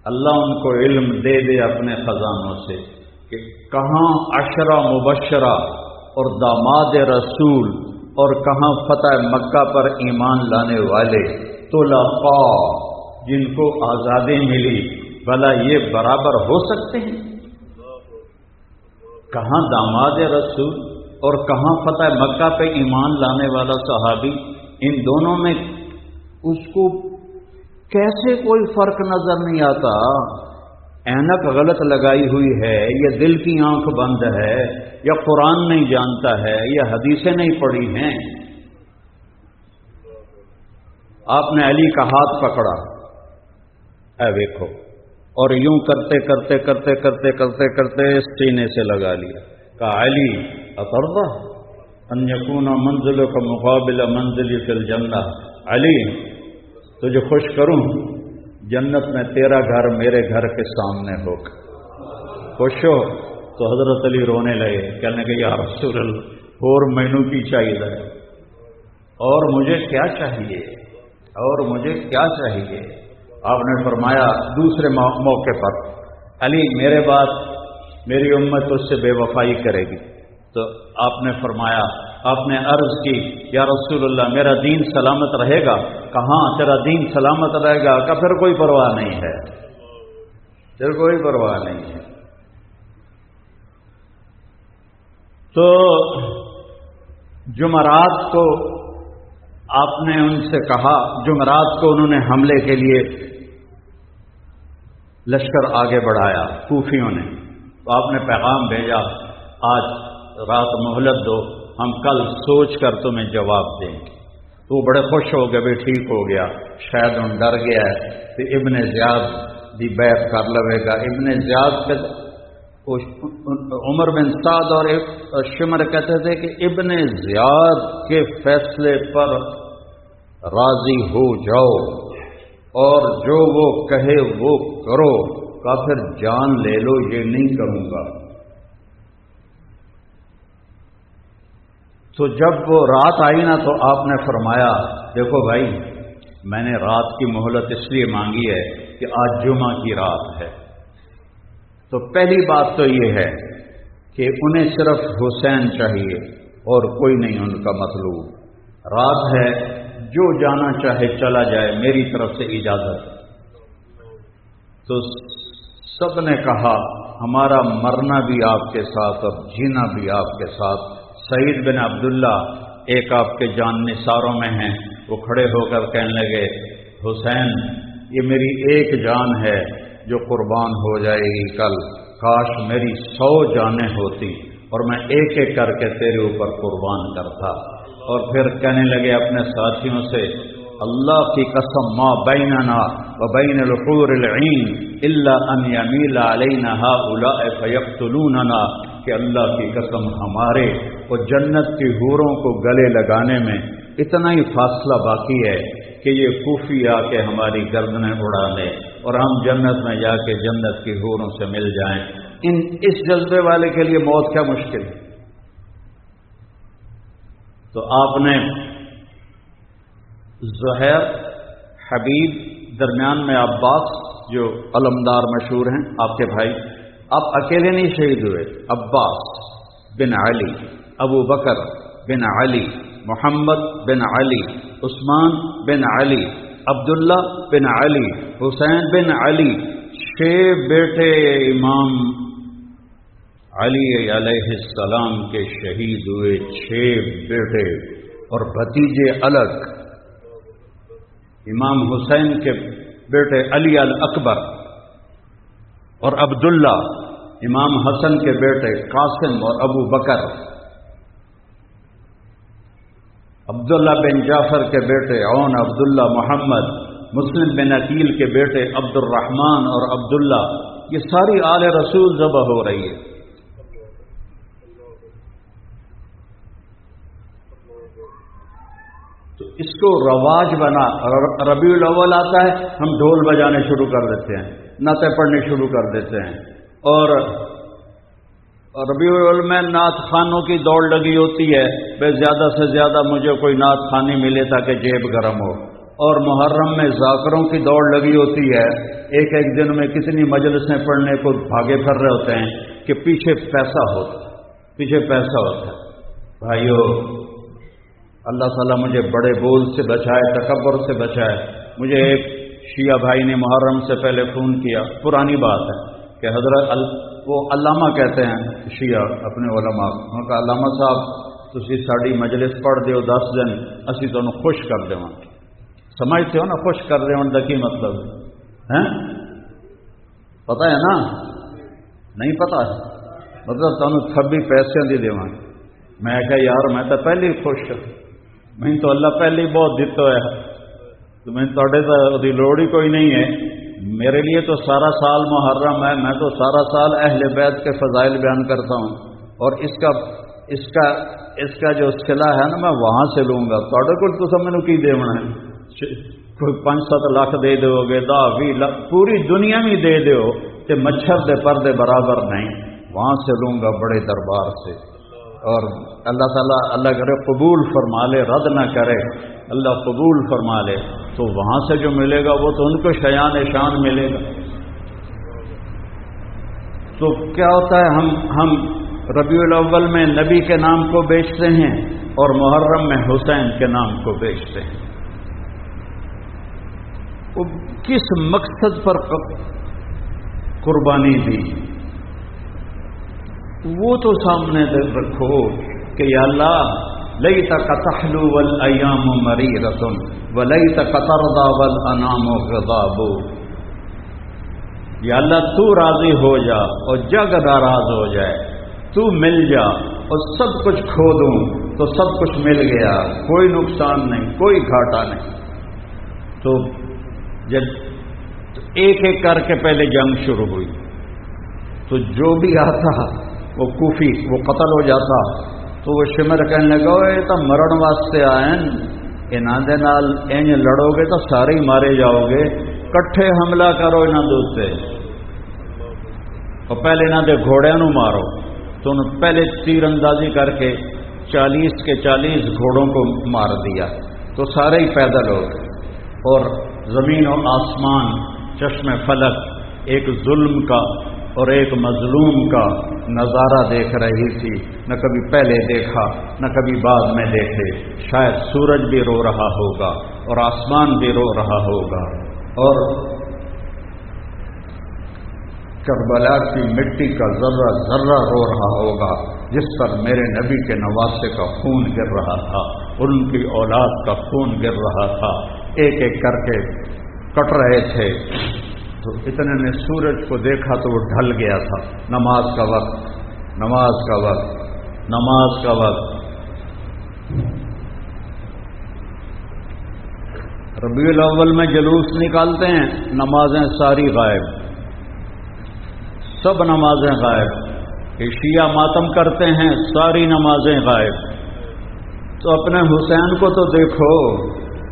اللہ ان کو علم دے دے اپنے خزانوں سے کہ کہاں عشرہ مبشرہ اور داماد رسول اور کہاں فتح مکہ پر ایمان لانے والے طلقاء جن کو آزادی ملی، بھلا یہ برابر ہو سکتے ہیں؟ کہاں داماد رسول اور کہاں فتح مکہ پہ ایمان لانے والا صحابی، ان دونوں میں اس کو کیسے کوئی فرق نظر نہیں آتا؟ اینک غلط لگائی ہوئی ہے، یا دل کی آنکھ بند ہے، یا قرآن نہیں جانتا ہے، یا حدیثیں نہیں پڑھی ہیں۔ آپ نے علی کا ہاتھ پکڑا، اے دیکھو، اور یوں کرتے کرتے کرتے کرتے کرتے کرتے سینے سے لگا لیا، کہا علی اترضى ان یکون منزلک مقابل منزلی فی الجنہ، علی تجھے خوش کروں جنت میں تیرا گھر میرے گھر کے سامنے ہوگا، خوش ہو؟ تو حضرت علی رونے لگے، کہنے کہ یا رسول اللہ اور مینو کی چاہیے، اور مجھے کیا چاہیے، اور مجھے کیا چاہیے؟ آپ نے فرمایا دوسرے موقع پر علی میرے بعد میری امت اس سے بے وفائی کرے گی، تو آپ نے فرمایا، آپ نے عرض کی یا رسول اللہ میرا دین سلامت رہے گا؟ کہاں تیرا دین سلامت رہے گا؟ کہ پھر کوئی پرواہ نہیں ہے، پھر کوئی پرواہ نہیں ہے۔ تو جمعرات کو آپ نے ان سے کہا، جمعرات کو انہوں نے حملے کے لیے لشکر آگے بڑھایا کوفیوں نے، تو آپ نے پیغام بھیجا آج رات مہلت دو، ہم کل سوچ کر تمہیں جواب دیں گے۔ تو وہ بڑے خوش ہو گئے، بھی ٹھیک ہو گیا، شاید ان ڈر گیا ہے کہ ابن زیاد دی بیعت کر لوے گا۔ ابن زیاد کے عمر بن سعد اور شمر کہتے تھے کہ ابن زیاد کے فیصلے پر راضی ہو جاؤ اور جو وہ کہے وہ کرو، کافر جان لے لو یہ نہیں کروں گا۔ تو جب وہ رات آئی نا تو آپ نے فرمایا دیکھو بھائی میں نے رات کی مہلت اس لیے مانگی ہے کہ آج جمعہ کی رات ہے۔ تو پہلی بات تو یہ ہے کہ انہیں صرف حسین چاہیے اور کوئی نہیں ان کا مطلوب، رات ہے جو جانا چاہے چلا جائے، میری طرف سے اجازت۔ تو سب نے کہا ہمارا مرنا بھی آپ کے ساتھ اور جینا بھی آپ کے ساتھ۔ سعید بن عبداللہ ایک آپ کے جان نثاروں میں ہیں، وہ کھڑے ہو کر کہنے لگے حسین یہ میری ایک جان ہے جو قربان ہو جائے گی کل، کاش میری 100 جانیں ہوتی اور میں ایک ایک کر کے تیرے اوپر قربان کرتا۔ اور پھر کہنے لگے اپنے ساتھیوں سے اللہ کی قسم ما بیننا و بین الحور العین الا ان یمیل علینا ہؤلاء فیقتلوننا، کہ اللہ کی قسم ہمارے اور جنت کی حوروں کو گلے لگانے میں اتنا ہی فاصلہ باقی ہے کہ یہ کوفی آ کے ہماری گردنیں اڑا لیں اور ہم جنت میں جا کے جنت کی حوروں سے مل جائیں۔ اس جذبے والے کے لیے موت کیا مشکل ہے۔ تو آپ نے زہیر، حبیب، درمیان میں عباس جو علمدار مشہور ہیں آپ کے بھائی، آپ اکیلے نہیں شہید ہوئے، عباس بن علی، ابو بکر بن علی، محمد بن علی، عثمان بن علی، عبداللہ بن علی، حسین بن علی، 6 بیٹے امام علی علیہ السلام کے شہید ہوئے، 6 بیٹے اور بھتیجے الگ۔ امام حسین کے بیٹے علی الاکبر اور عبداللہ، امام حسن کے بیٹے قاسم اور ابو بکر، عبداللہ بن جعفر کے بیٹے عون، عبداللہ محمد، مسلم بن عقیل کے بیٹے عبد الرحمن اور عبداللہ، یہ ساری آل رسول ذبح ہو رہی ہے۔ تو اس کو رواج بنا، ربیع الاول آتا ہے ہم ڈھول بجانے شروع کر دیتے ہیں، نعتیں پڑھنے شروع کر دیتے ہیں، اور ربیع الاول میں نعت خوانوں کی دوڑ لگی ہوتی ہے، بے زیادہ سے زیادہ مجھے کوئی نعت خوانی ملے تاکہ جیب گرم ہو، اور محرم میں ذاکروں کی دوڑ لگی ہوتی ہے، ایک ایک دن میں کتنی مجلسیں پڑھنے کو بھاگے پھر رہے ہوتے ہیں کہ پیچھے پیسہ ہوتا ہے۔ بھائیو، اللہ تعالیٰ مجھے بڑے بول سے بچائے، تکبر سے بچائے۔ مجھے ایک شیعہ بھائی نے محرم سے پہلے فون کیا، پرانی بات ہے، کہ حضرت وہ علامہ کہتے ہیں شیعہ اپنے علماء، انہوں نے کہا علامہ صاحب تسی ساڑی مجلس پڑھ دیو 10 دن، اسی تو انہوں خوش کر دیواں۔ سمجھتے ہو نا خوش کر دیواں دا کی مطلب ہے؟ پتہ ہے نا؟ نہیں پتہ ہے مطلب تمہیں تھبی پیسے دی دیواں۔ میں کہا یار میں تو پہلے ہی خوش ہوں، میں تو اللہ پہلے ہی بہت دیتا ہے، تو میں توڑے تو لوڑ ہی کوئی نہیں ہے۔ میرے لیے تو سارا سال محرم ہے، میں تو سارا سال اہل بیت کے فضائل بیان کرتا ہوں، اور اس کا جو صلہ ہے نا میں وہاں سے لوں گا۔ توڑے کو تو سب میں کی دیونا ہے، کوئی 5-7 لاکھ دے دو گے، 10-20 لاکھ پوری دنیا میں دے دو کہ مچھر دے پردے برابر نہیں، وہاں سے لوں گا بڑے دربار سے۔ اور اللہ تعالیٰ اللہ کرے قبول فرما لے، رد نہ کرے، اللہ قبول فرما لے، تو وہاں سے جو ملے گا وہ تو ان کو شیان شان ملے گا۔ تو کیا ہوتا ہے، ہم ربیع الاول میں نبی کے نام کو بیچتے ہیں اور محرم میں حسین کے نام کو بیچتے ہیں۔ وہ کس مقصد پر قربانی دی وہ تو سامنے رکھو کہ یا اللہ لیتک تحلو والایام مریرۃ ولیتک ترضی والانام غضاب، یا اللہ تو راضی ہو جا اور جگ ناراض ہو جائے، تو مل جا اور سب کچھ کھو دوں تو سب کچھ مل گیا، کوئی نقصان نہیں، کوئی گھاٹا نہیں۔ تو جب ایک ایک کر کے پہلے جنگ شروع ہوئی تو جو بھی آتا وہ کوفی وہ قتل ہو جاتا، تو وہ شمر کہنے لگا یہ تو مرن واسطے آئے، انہاں دے نال انج لڑو گے تو سارے ہی مارے جاؤ گے، کٹھے حملہ کرو انہاں دے اوتے، اور پہلے انہاں دے گھوڑیاں نو مارو۔ تو انہوں پہلے تیر اندازی کر کے 40 کے 40 گھوڑوں کو مار دیا، تو سارے ہی پیدل ہو گئے، اور زمین و آسمان، چشم فلک ایک ظلم کا اور ایک مظلوم کا نظارہ دیکھ رہی تھی، نہ کبھی پہلے دیکھا نہ کبھی بعد میں دیکھے۔ شاید سورج بھی رو رہا ہوگا اور آسمان بھی رو رہا ہوگا، اور کربلا کی مٹی کا ذرہ ذرہ رو رہا ہوگا، جس پر میرے نبی کے نواسے کا خون گر رہا تھا، ان کی اولاد کا خون گر رہا تھا، ایک ایک کر کے کٹ رہے تھے۔ تو اتنے نے سورج کو دیکھا تو وہ ڈھل گیا تھا، نماز کا وقت۔ ربیع الاول میں جلوس نکالتے ہیں، نمازیں ساری غائب، سب نمازیں غائب، شیعہ ماتم کرتے ہیں، ساری نمازیں غائب۔ تو اپنے حسین کو تو دیکھو،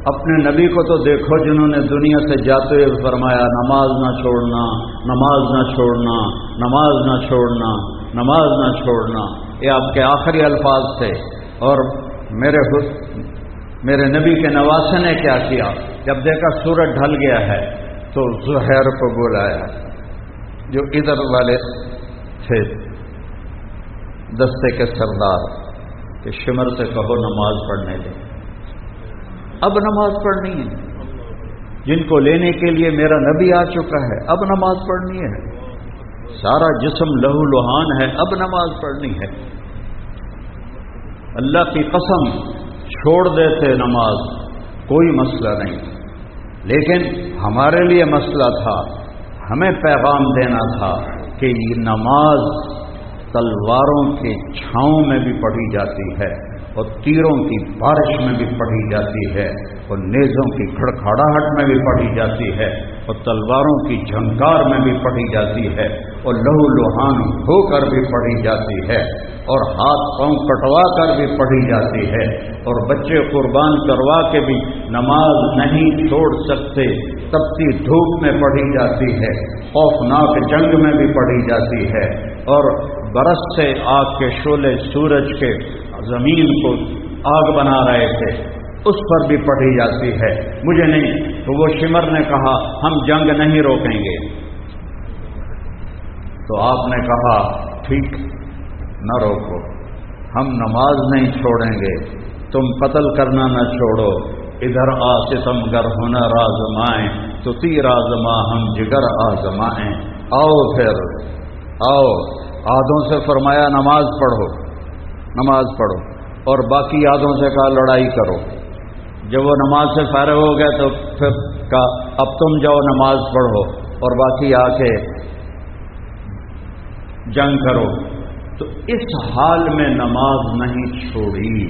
اپنے نبی کو تو دیکھو جنہوں نے دنیا سے جاتے ہوئے فرمایا نماز نہ چھوڑنا، نماز نہ چھوڑنا، نماز نہ چھوڑنا، نماز نہ چھوڑنا، یہ آپ کے آخری الفاظ تھے۔ اور میرے نبی کے نواسے نے کیا کیا، جب دیکھا سورج ڈھل گیا ہے تو زہیر کو بلایا، جو ادھر والے تھے دستے کے سردار، کہ شمر سے کہو نماز پڑھنے دے، اب نماز پڑھنی ہے۔ جن کو لینے کے لیے میرا نبی آ چکا ہے، اب نماز پڑھنی ہے، سارا جسم لہو لہان ہے، اب نماز پڑھنی ہے۔ اللہ کی قسم چھوڑ دیتے نماز، کوئی مسئلہ نہیں، لیکن ہمارے لیے مسئلہ تھا، ہمیں پیغام دینا تھا کہ یہ نماز تلواروں کے چھاؤں میں بھی پڑھی جاتی ہے، اور تیروں کی بارش میں بھی پڑھی جاتی ہے، اور نیزوں کی کھڑکھڑاہٹ میں بھی پڑھی جاتی ہے، اور تلواروں کی جھنکار میں بھی پڑھی جاتی ہے، اور لہو لہان ہو کر بھی پڑھی جاتی ہے، اور ہاتھ پاؤں کٹوا کر بھی پڑھی جاتی ہے، اور بچے قربان کروا کے بھی نماز نہیں چھوڑ سکتے، تپتی دھوپ میں پڑھی جاتی ہے، خوفناک جنگ میں بھی پڑھی جاتی ہے، اور برس سے آگ کے شعلے سورج کے زمین کو آگ بنا رہے تھے، اس پر بھی پڑھی جاتی ہے۔ مجھے نہیں تو وہ شمر نے کہا ہم جنگ نہیں روکیں گے، تو آپ نے کہا ٹھیک نہ روکو، ہم نماز نہیں چھوڑیں گے، تم قتل کرنا نہ چھوڑو، ادھر آ ستم گر ہنر آزمائیں تو تیر آزما ہم جگر آزمائیں، آؤ پھر آؤ۔ آدھوں سے فرمایا نماز پڑھو، نماز پڑھو، اور باقی آدھوں سے کہا لڑائی کرو۔ جب وہ نماز سے فارغ ہو گئے تو پھر کہا اب تم جاؤ نماز پڑھو، اور باقی آ کے جنگ کرو۔ تو اس حال میں نماز نہیں چھوڑی،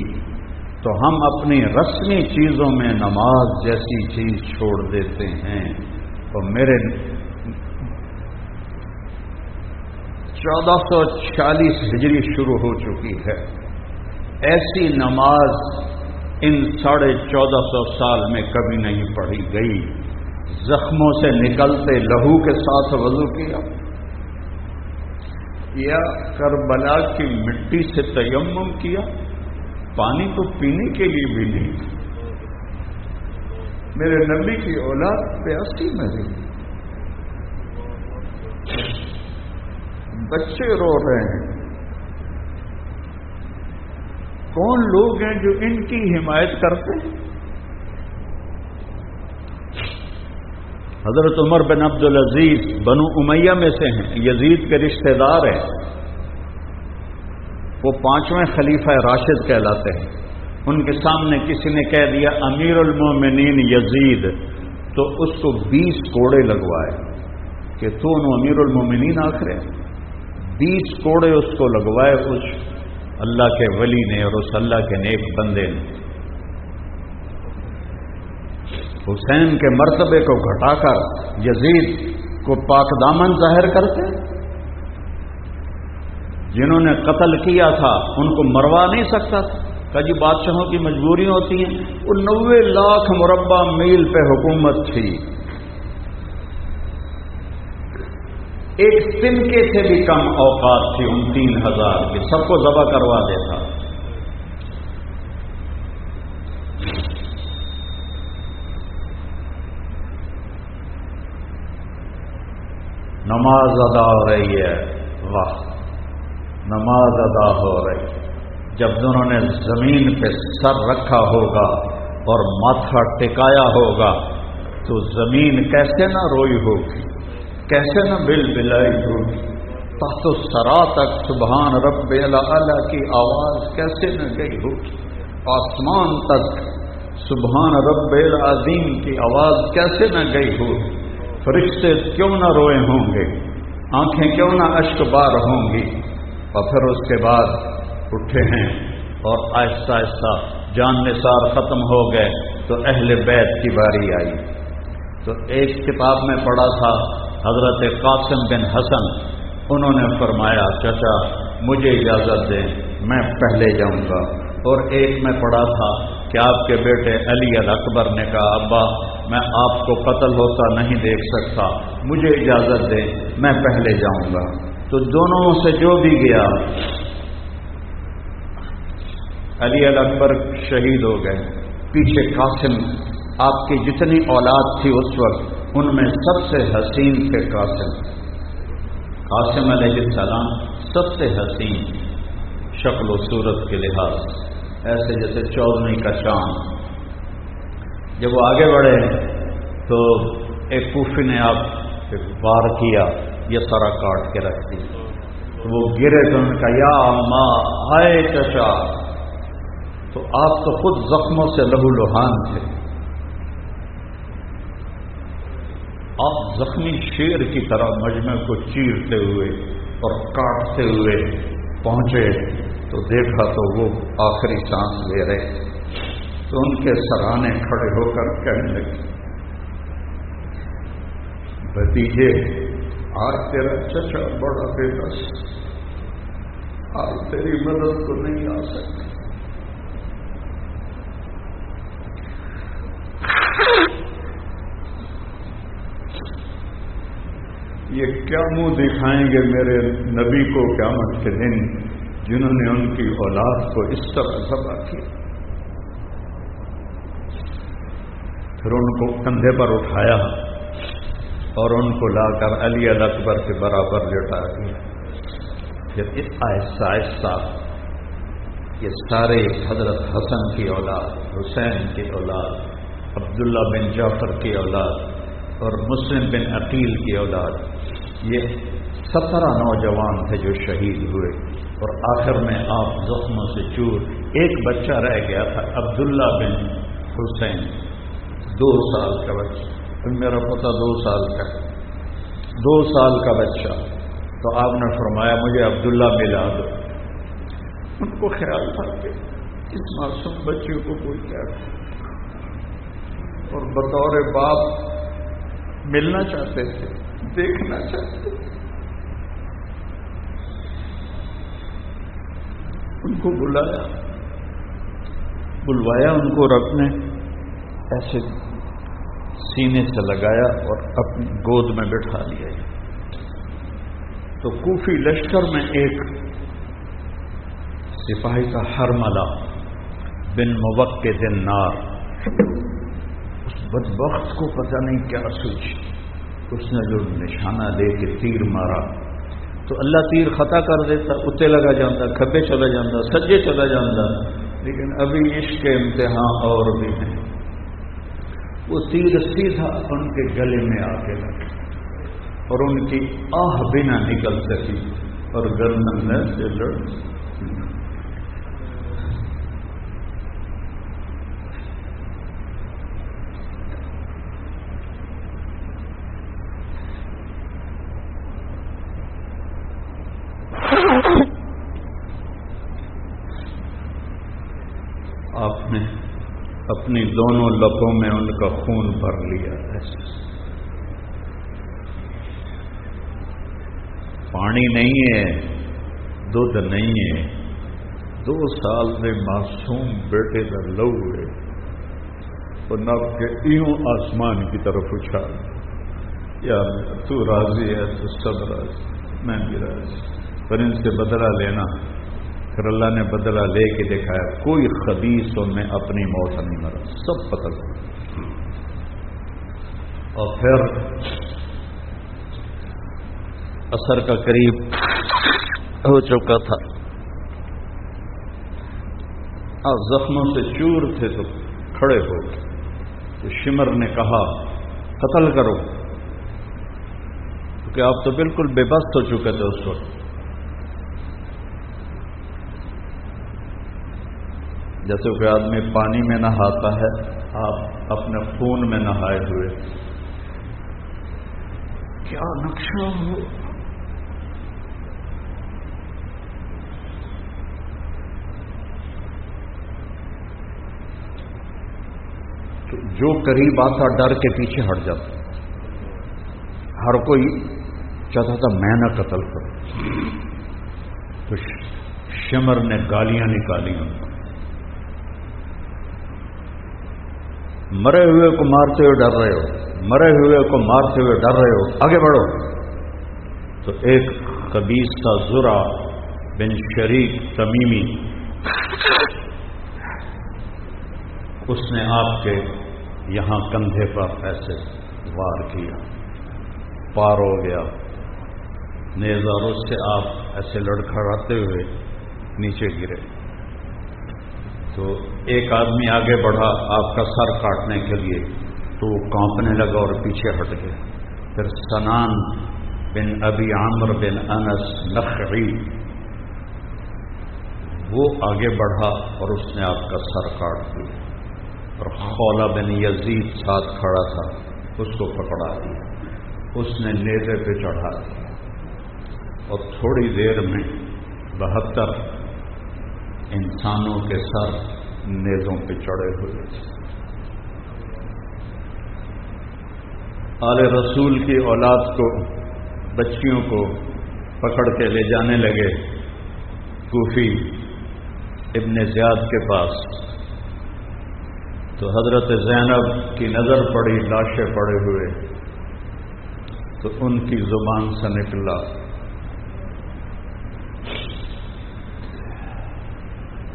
تو ہم اپنی رسمی چیزوں میں نماز جیسی چیز چھوڑ دیتے ہیں۔ تو میرے 1440 ہجری شروع ہو چکی ہے، ایسی نماز ان 1450 سال میں کبھی نہیں پڑھی گئی۔ زخموں سے نکلتے لہو کے ساتھ وضو کیا، یا کربلا کی مٹی سے تیمم کیا، پانی تو پینے کے لیے بھی نہیں۔ میرے نبی کی اولاد پیاسی مری، بچے رو رہے ہیں، کون لوگ ہیں جو ان کی حمایت کرتے ہیں؟ حضرت عمر بن عبدالعزیز بنو امیہ میں سے ہیں، یزید کے رشتہ دار ہیں، وہ 5ویں خلیفہ راشد کہلاتے ہیں۔ ان کے سامنے کسی نے کہہ دیا امیر المومنین یزید، تو اس کو 20 کوڑے لگوائے کہ تو انہوں امیر المومنین آخر 20 کوڑے اس کو لگوائے اس اللہ کے ولی نے اور اس اللہ کے نیک بندے نے۔ حسین کے مرتبے کو گھٹا کر یزید کو پاک دامن ظاہر کرتے، جنہوں نے قتل کیا تھا ان کو مروا نہیں سکتا تھا، کہ جی بادشاہوں کی مجبوری ہوتی ہیں۔ وہ 90 لاکھ مربع میل پہ حکومت تھی، ایک تنکے سے بھی کم اوقات تھی ان 3000 کی، سب کو ذبح کروا دیتا۔ نماز ادا ہو رہی ہے، واہ نماز ادا ہو رہی ہے۔ جب دونوں نے زمین پہ سر رکھا ہوگا اور ماتھا ٹکایا ہوگا تو زمین کیسے نہ روئی ہوگی، کیسے نہ بل بلائی ہوگی، تحت الثری تک سبحان رب الاعلی کی آواز کیسے نہ گئی ہوگی، آسمان تک سبحان رب العظیم کی آواز کیسے نہ گئی ہوگی، فرشتے کیوں نہ روئے ہوں گے، آنکھیں کیوں نہ اشک بار ہوں گی۔ اور پھر اس کے بعد اٹھے ہیں اور آہستہ آہستہ جان نثار ختم ہو گئے تو اہل بیت کی باری آئی۔ تو ایک کتاب میں پڑھا تھا حضرت قاسم بن حسن، انہوں نے فرمایا چچا مجھے اجازت دیں میں پہلے جاؤں گا، اور ایک میں پڑھا تھا کہ آپ کے بیٹے علی الاکبر نے کہا ابا میں آپ کو قتل ہوتا نہیں دیکھ سکتا، مجھے اجازت دیں میں پہلے جاؤں گا۔ تو دونوں سے جو بھی گیا، علی الاکبر شہید ہو گئے، پیچھے قاسم، آپ کی جتنی اولاد تھی اس وقت ان میں سب سے حسین تھے قاسم علیہ السلام، سب سے حسین شکل و صورت کے لحاظ، ایسے جیسے چودھویں کا چاند۔ جب وہ آگے بڑھے تو ایک کوفی نے آپ وار کیا، یہ سارا کاٹ کے رکھ دی، وہ گرے تو ان کا یا ماں آئے چچا، تو آپ تو خود زخموں سے لہو لہان تھے، آپ زخمی شیر کی طرح مجمع کو چیرتے ہوئے اور کاٹتے ہوئے پہنچے تو دیکھا تو وہ آخری سانس لے رہے، تو ان کے سرانے کھڑے ہو کر کہنے لگے بھتیجے آج تیرا چچا بڑا بے بس، آج تیری مدد کو نہیں آ سکتی، یہ کیا منہ دکھائیں گے میرے نبی کو قیامت کے دن جنہوں نے ان کی اولاد کو اس طرح ذبح کیا۔ پھر ان کو کندھے پر اٹھایا اور ان کو لا کر علی اکبر کے برابر لٹا دیا۔ پھر آہستہ آہستہ یہ سارے حضرت حسن کی اولاد، حسین کی اولاد، عبداللہ بن جعفر کی اولاد اور مسلم بن عقیل کی اولاد، یہ 17 نوجوان تھے جو شہید ہوئے، اور آخر میں آپ زخموں سے چور، ایک بچہ رہ گیا تھا عبداللہ بن حسین، 2 سال کا بچہ، میرا پتہ 2 سال کا، 2 سال کا بچہ، تو آپ نے فرمایا مجھے عبداللہ ملا دو۔ ان کو خیال تھا کہ اس معصوم بچے کو کوئی کیا، اور بطور باپ ملنا چاہتے تھے، دیکھنا چاہتے تھے۔ ان کو بلوایا ان کو رب نے ایسے سینے سے لگایا اور اپنی گود میں بٹھا لیا۔ تو کوفی لشکر میں ایک سپاہی کا حرملہ بن موقد النار، اس بدبخت کو پتہ نہیں کیا سوچ، اس نے جو نشانہ لے کے تیر مارا تو اللہ تیر خطا کر دیتا، اتنے لگا جاتا، کھبے چلا جاتا، سجے چلا جاتا، لیکن ابھی عشق کے امتحان اور بھی ہیں۔ وہ تیر سیدھا ان کے گلے میں آ کے لگا اور ان کی آہ بھی نہ نکل سکی اور گردن میں سے لڑ۔ آپ نے اپنی دونوں لبوں میں ان کا خون بھر لیا، پانی نہیں ہے، دودھ نہیں ہے، 2 سال میں معصوم بیٹے کا لو ہے، اور نب کے ایوں آسمان کی طرف اچھال، یا تو راضی ہے تو سب راضی، میں بھی راضی، پر ان سے بدلہ لینا۔ پھر اللہ نے بدلہ لے کے دکھایا، کوئی خبیث ان میں اپنی موت نہیں مرا، سب قتل۔ اور پھر عصر کا قریب ہو چکا تھا، آپ زخموں سے چور تھے تو کھڑے ہو گئے، تو شمر نے کہا قتل کرو، کیونکہ آپ تو بالکل بے بس ہو چکے تھے اس وقت۔ جیسے کوئی آدمی پانی میں نہاتا ہے، آپ اپنے خون میں نہائے ہوئے، کیا نقشہ ہو۔ جو قریب آتا ڈر کے پیچھے ہٹ جاتا، ہر کوئی چاہتا تھا میں نہ قتل کروں، تو شمر نے گالیاں نکالی ان کو، مرے ہوئے کو مارتے ہوئے ڈر رہے ہو، مرے ہوئے کو مارتے ہوئے ڈر رہے ہو، آگے بڑھو۔ تو ایک خبیث تھا زرع بن شریک تمیمی، اس نے آپ کے یہاں کندھے پر ایسے وار کیا، پار ہو گیا نیزہ، اور اس سے آپ ایسے لڑکھڑاتے ہوئے نیچے گرے۔ تو ایک آدمی آگے بڑھا آپ کا سر کاٹنے کے لیے، تو وہ کانپنے لگا اور پیچھے ہٹ گیا. پھر سنان بن ابی عامر بن انس نخعی وہ آگے بڑھا اور اس نے آپ کا سر کاٹ دیا. اور خولہ بن یزید ساتھ کھڑا تھا، اس کو پکڑا دیا، اس نے نیزے پہ چڑھا دیا. اور تھوڑی دیر میں 72 انسانوں کے سر نیزوں پہ چڑھے ہوئے تھے. آل رسول کی اولاد کو، بچیوں کو پکڑ کے لے جانے لگے کوفی ابن زیاد کے پاس. تو حضرت زینب کی نظر پڑی لاشیں پڑے ہوئے، تو ان کی زبان سے نکلا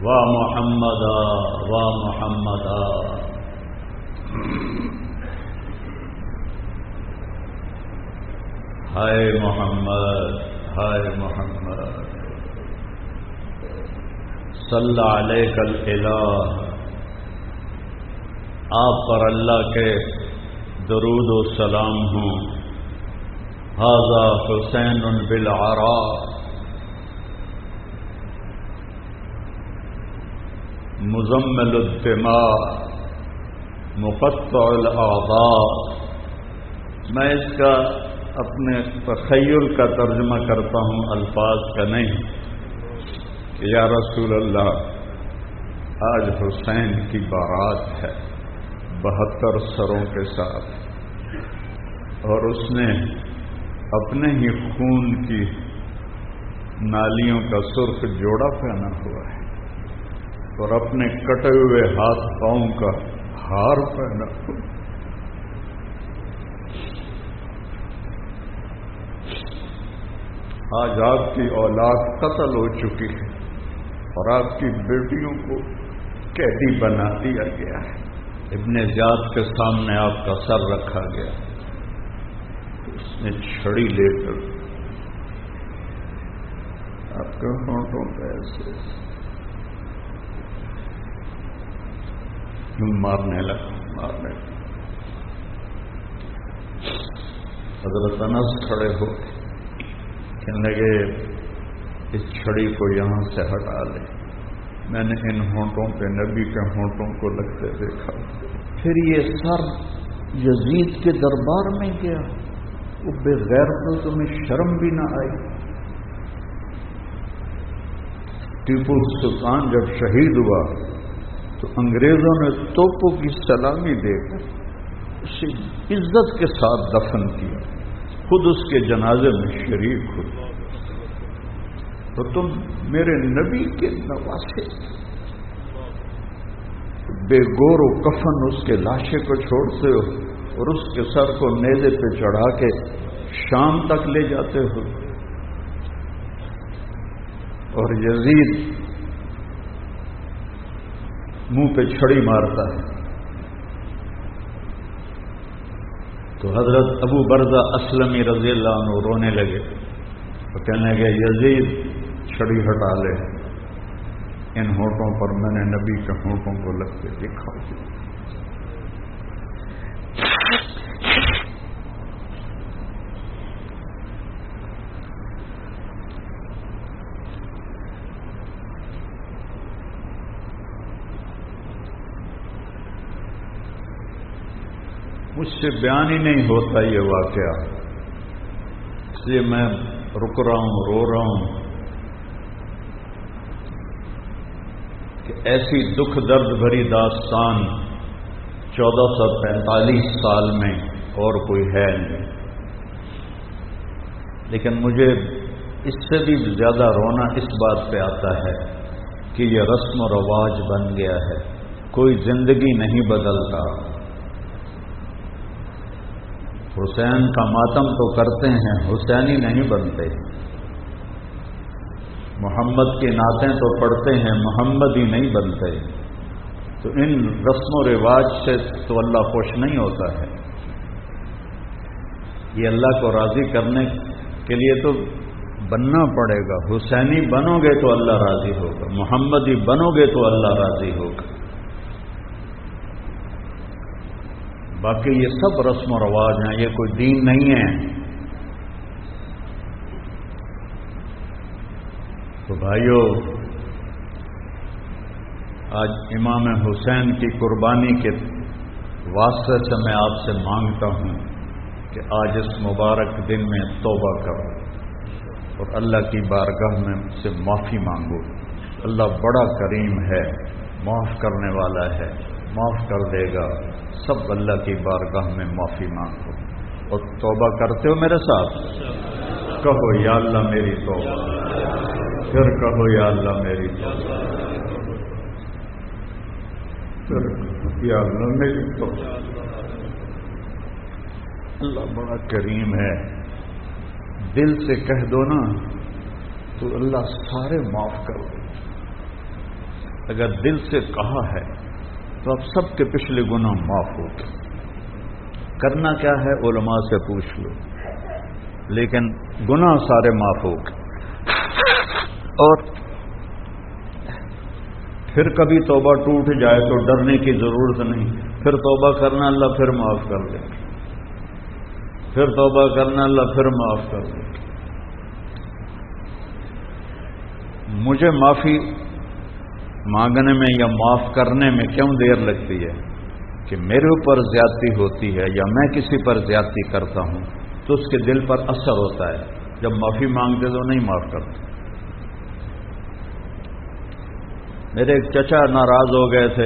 وا محمدا وا محمدا. ہائے محمد ہائے محمد. صلی علیک الالہ، آپ پر اللہ کے درود و سلام ہوں. ھذا حسین بالعراء، مزمل الدماء مقطع الاعضاء. میں اس کا اپنے تخیل کا ترجمہ کرتا ہوں، الفاظ کا نہیں. کہ یا رسول اللہ، آج حسین کی بارات ہے 72 سروں کے ساتھ، اور اس نے اپنے ہی خون کی نالیوں کا سرخ جوڑا پہنا ہوا ہے، اور اپنے کٹے ہوئے ہاتھ پاؤں کا ہار پہنا ہوا. آج آپ کی اولاد قتل ہو چکی ہے اور آپ کی بیٹیوں کو قیدی بنا دیا گیا ہے. ابن زیاد کے سامنے آپ کا سر رکھا گیا. اس نے چھڑی لے کر آپ کے ہونٹوں پہ ایسے مارنے لگا. حضرت انس کھڑے ہو کہنے لگے اس چھڑی کو یہاں سے ہٹا لے. میں نے ان ہونٹوں پہ نبی کے ہونٹوں کو لگتے دیکھا. پھر یہ سر یزید کے دربار میں گیا. وہ بغیر تو تمہیں شرم بھی نہ آئی. ٹیپو سلطان جب شہید ہوا تو انگریزوں نے توپوں کی سلامی دے کر اسے عزت کے ساتھ دفن کیا، خود اس کے جنازے میں شریک ہوئے. تو تم میرے نبی کے نواسے بے گور و کفن اس کے لاشے کو چھوڑتے ہو اور اس کے سر کو نیزے پہ چڑھا کے شام تک لے جاتے ہو. اور یزید منہ پہ چھڑی مارتا ہے. تو حضرت ابو برزہ اسلمی رضی اللہ عنہ رونے لگے تو کہنے لگے یزید چھڑی ہٹا لے، ان ہونٹوں پر میں نے نبی کے ہونٹوں کو لگتے دیکھا. مجھ سے بیان ہی نہیں ہوتا یہ واقعہ، اس لیے میں رک رہا ہوں، رو رہا ہوں کہ ایسی دکھ درد بھری داستان 1445 سال میں اور کوئی ہے نہیں. لیکن مجھے اس سے بھی زیادہ رونا اس بات پہ آتا ہے کہ یہ رسم و رواج بن گیا ہے، کوئی زندگی نہیں بدلتا. حسین کا ماتم تو کرتے ہیں، حسینی نہیں بنتے. محمد کی نعتیں تو پڑھتے ہیں، محمد ہی نہیں بنتے. تو ان رسم و رواج سے تو اللہ خوش نہیں ہوتا ہے. یہ اللہ کو راضی کرنے کے لیے تو بننا پڑے گا. حسینی بنو گے تو اللہ راضی ہوگا، محمدی بنو گے تو اللہ راضی ہوگا. باقی یہ سب رسم و رواج ہیں، یہ کوئی دین نہیں ہے۔ تو بھائیو، آج امام حسین کی قربانی کے واسطے سے میں آپ سے مانگتا ہوں کہ آج اس مبارک دن میں توبہ کرو اور اللہ کی بارگاہ میں سے معافی مانگو۔ اللہ بڑا کریم ہے، معاف کرنے والا ہے، معاف کر دے گا۔ سب اللہ کی بارگاہ میں معافی مانگو اور توبہ کرتے ہو میرے ساتھ؟ کہو یا اللہ میری توبہ، پھر کہو یا اللہ میری توبہ، پھر یا اللہ میری توبہ۔ اللہ بڑا کریم ہے، دل سے کہہ دو نا تو اللہ سارے معاف کر دے۔ اگر دل سے کہا ہے تو اب سب کے پچھلے گناہ معاف ہو گئے۔ کرنا کیا ہے علماء سے پوچھ لو، لیکن گناہ سارے معاف ہو گئے۔ اور پھر کبھی توبہ ٹوٹ جائے تو ڈرنے کی ضرورت نہیں، پھر توبہ کرنا اللہ پھر معاف کر دے، پھر توبہ کرنا اللہ پھر معاف کر دے۔ مجھے معافی مانگنے میں یا معاف کرنے میں کیوں دیر لگتی ہے کہ میرے اوپر زیادتی ہوتی ہے یا میں کسی پر زیادتی کرتا ہوں تو اس کے دل پر اثر ہوتا ہے، جب معافی مانگتے تو نہیں معاف کرتے۔ میرے ایک چچا ناراض ہو گئے تھے،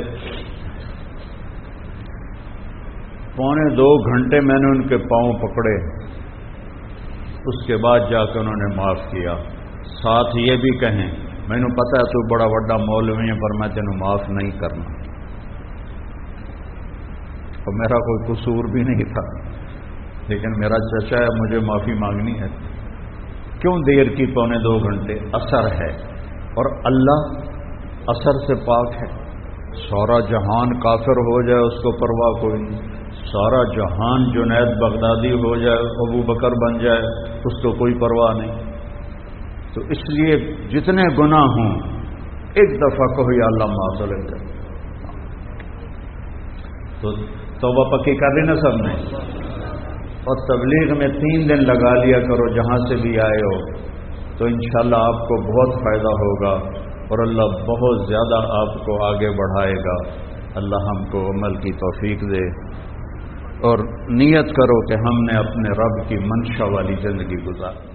1.25 گھنٹے میں نے ان کے پاؤں پکڑے، اس کے بعد جا کے انہوں نے معاف کیا۔ ساتھ یہ بھی کہیں میں نے پتا ہے تو بڑا بڑا مولوی ہے پر میں تینوں معاف نہیں کرنا، اور میرا کوئی قصور بھی نہیں تھا، لیکن میرا چچا ہے، مجھے معافی مانگنی ہے۔ کیوں دیر کی 1.25 گھنٹے؟ اثر ہے، اور اللہ اثر سے پاک ہے۔ سارا جہان کافر ہو جائے اس کو پرواہ کوئی نہیں، سارا جہان جنید بغدادی ہو جائے، ابو بکر بن جائے، اس کو کوئی پرواہ نہیں۔ تو اس لیے جتنے گناہ ہوں ایک دفعہ کہو یا اللہ معاف کر۔ تو توبہ پکی کر لی نا سب نے، اور تبلیغ میں 3 دن لگا لیا کرو جہاں سے بھی آئے ہو، تو انشاءاللہ آپ کو بہت فائدہ ہوگا اور اللہ بہت زیادہ آپ کو آگے بڑھائے گا۔ اللہ ہم کو عمل کی توفیق دے، اور نیت کرو کہ ہم نے اپنے رب کی منشا والی زندگی گزاری۔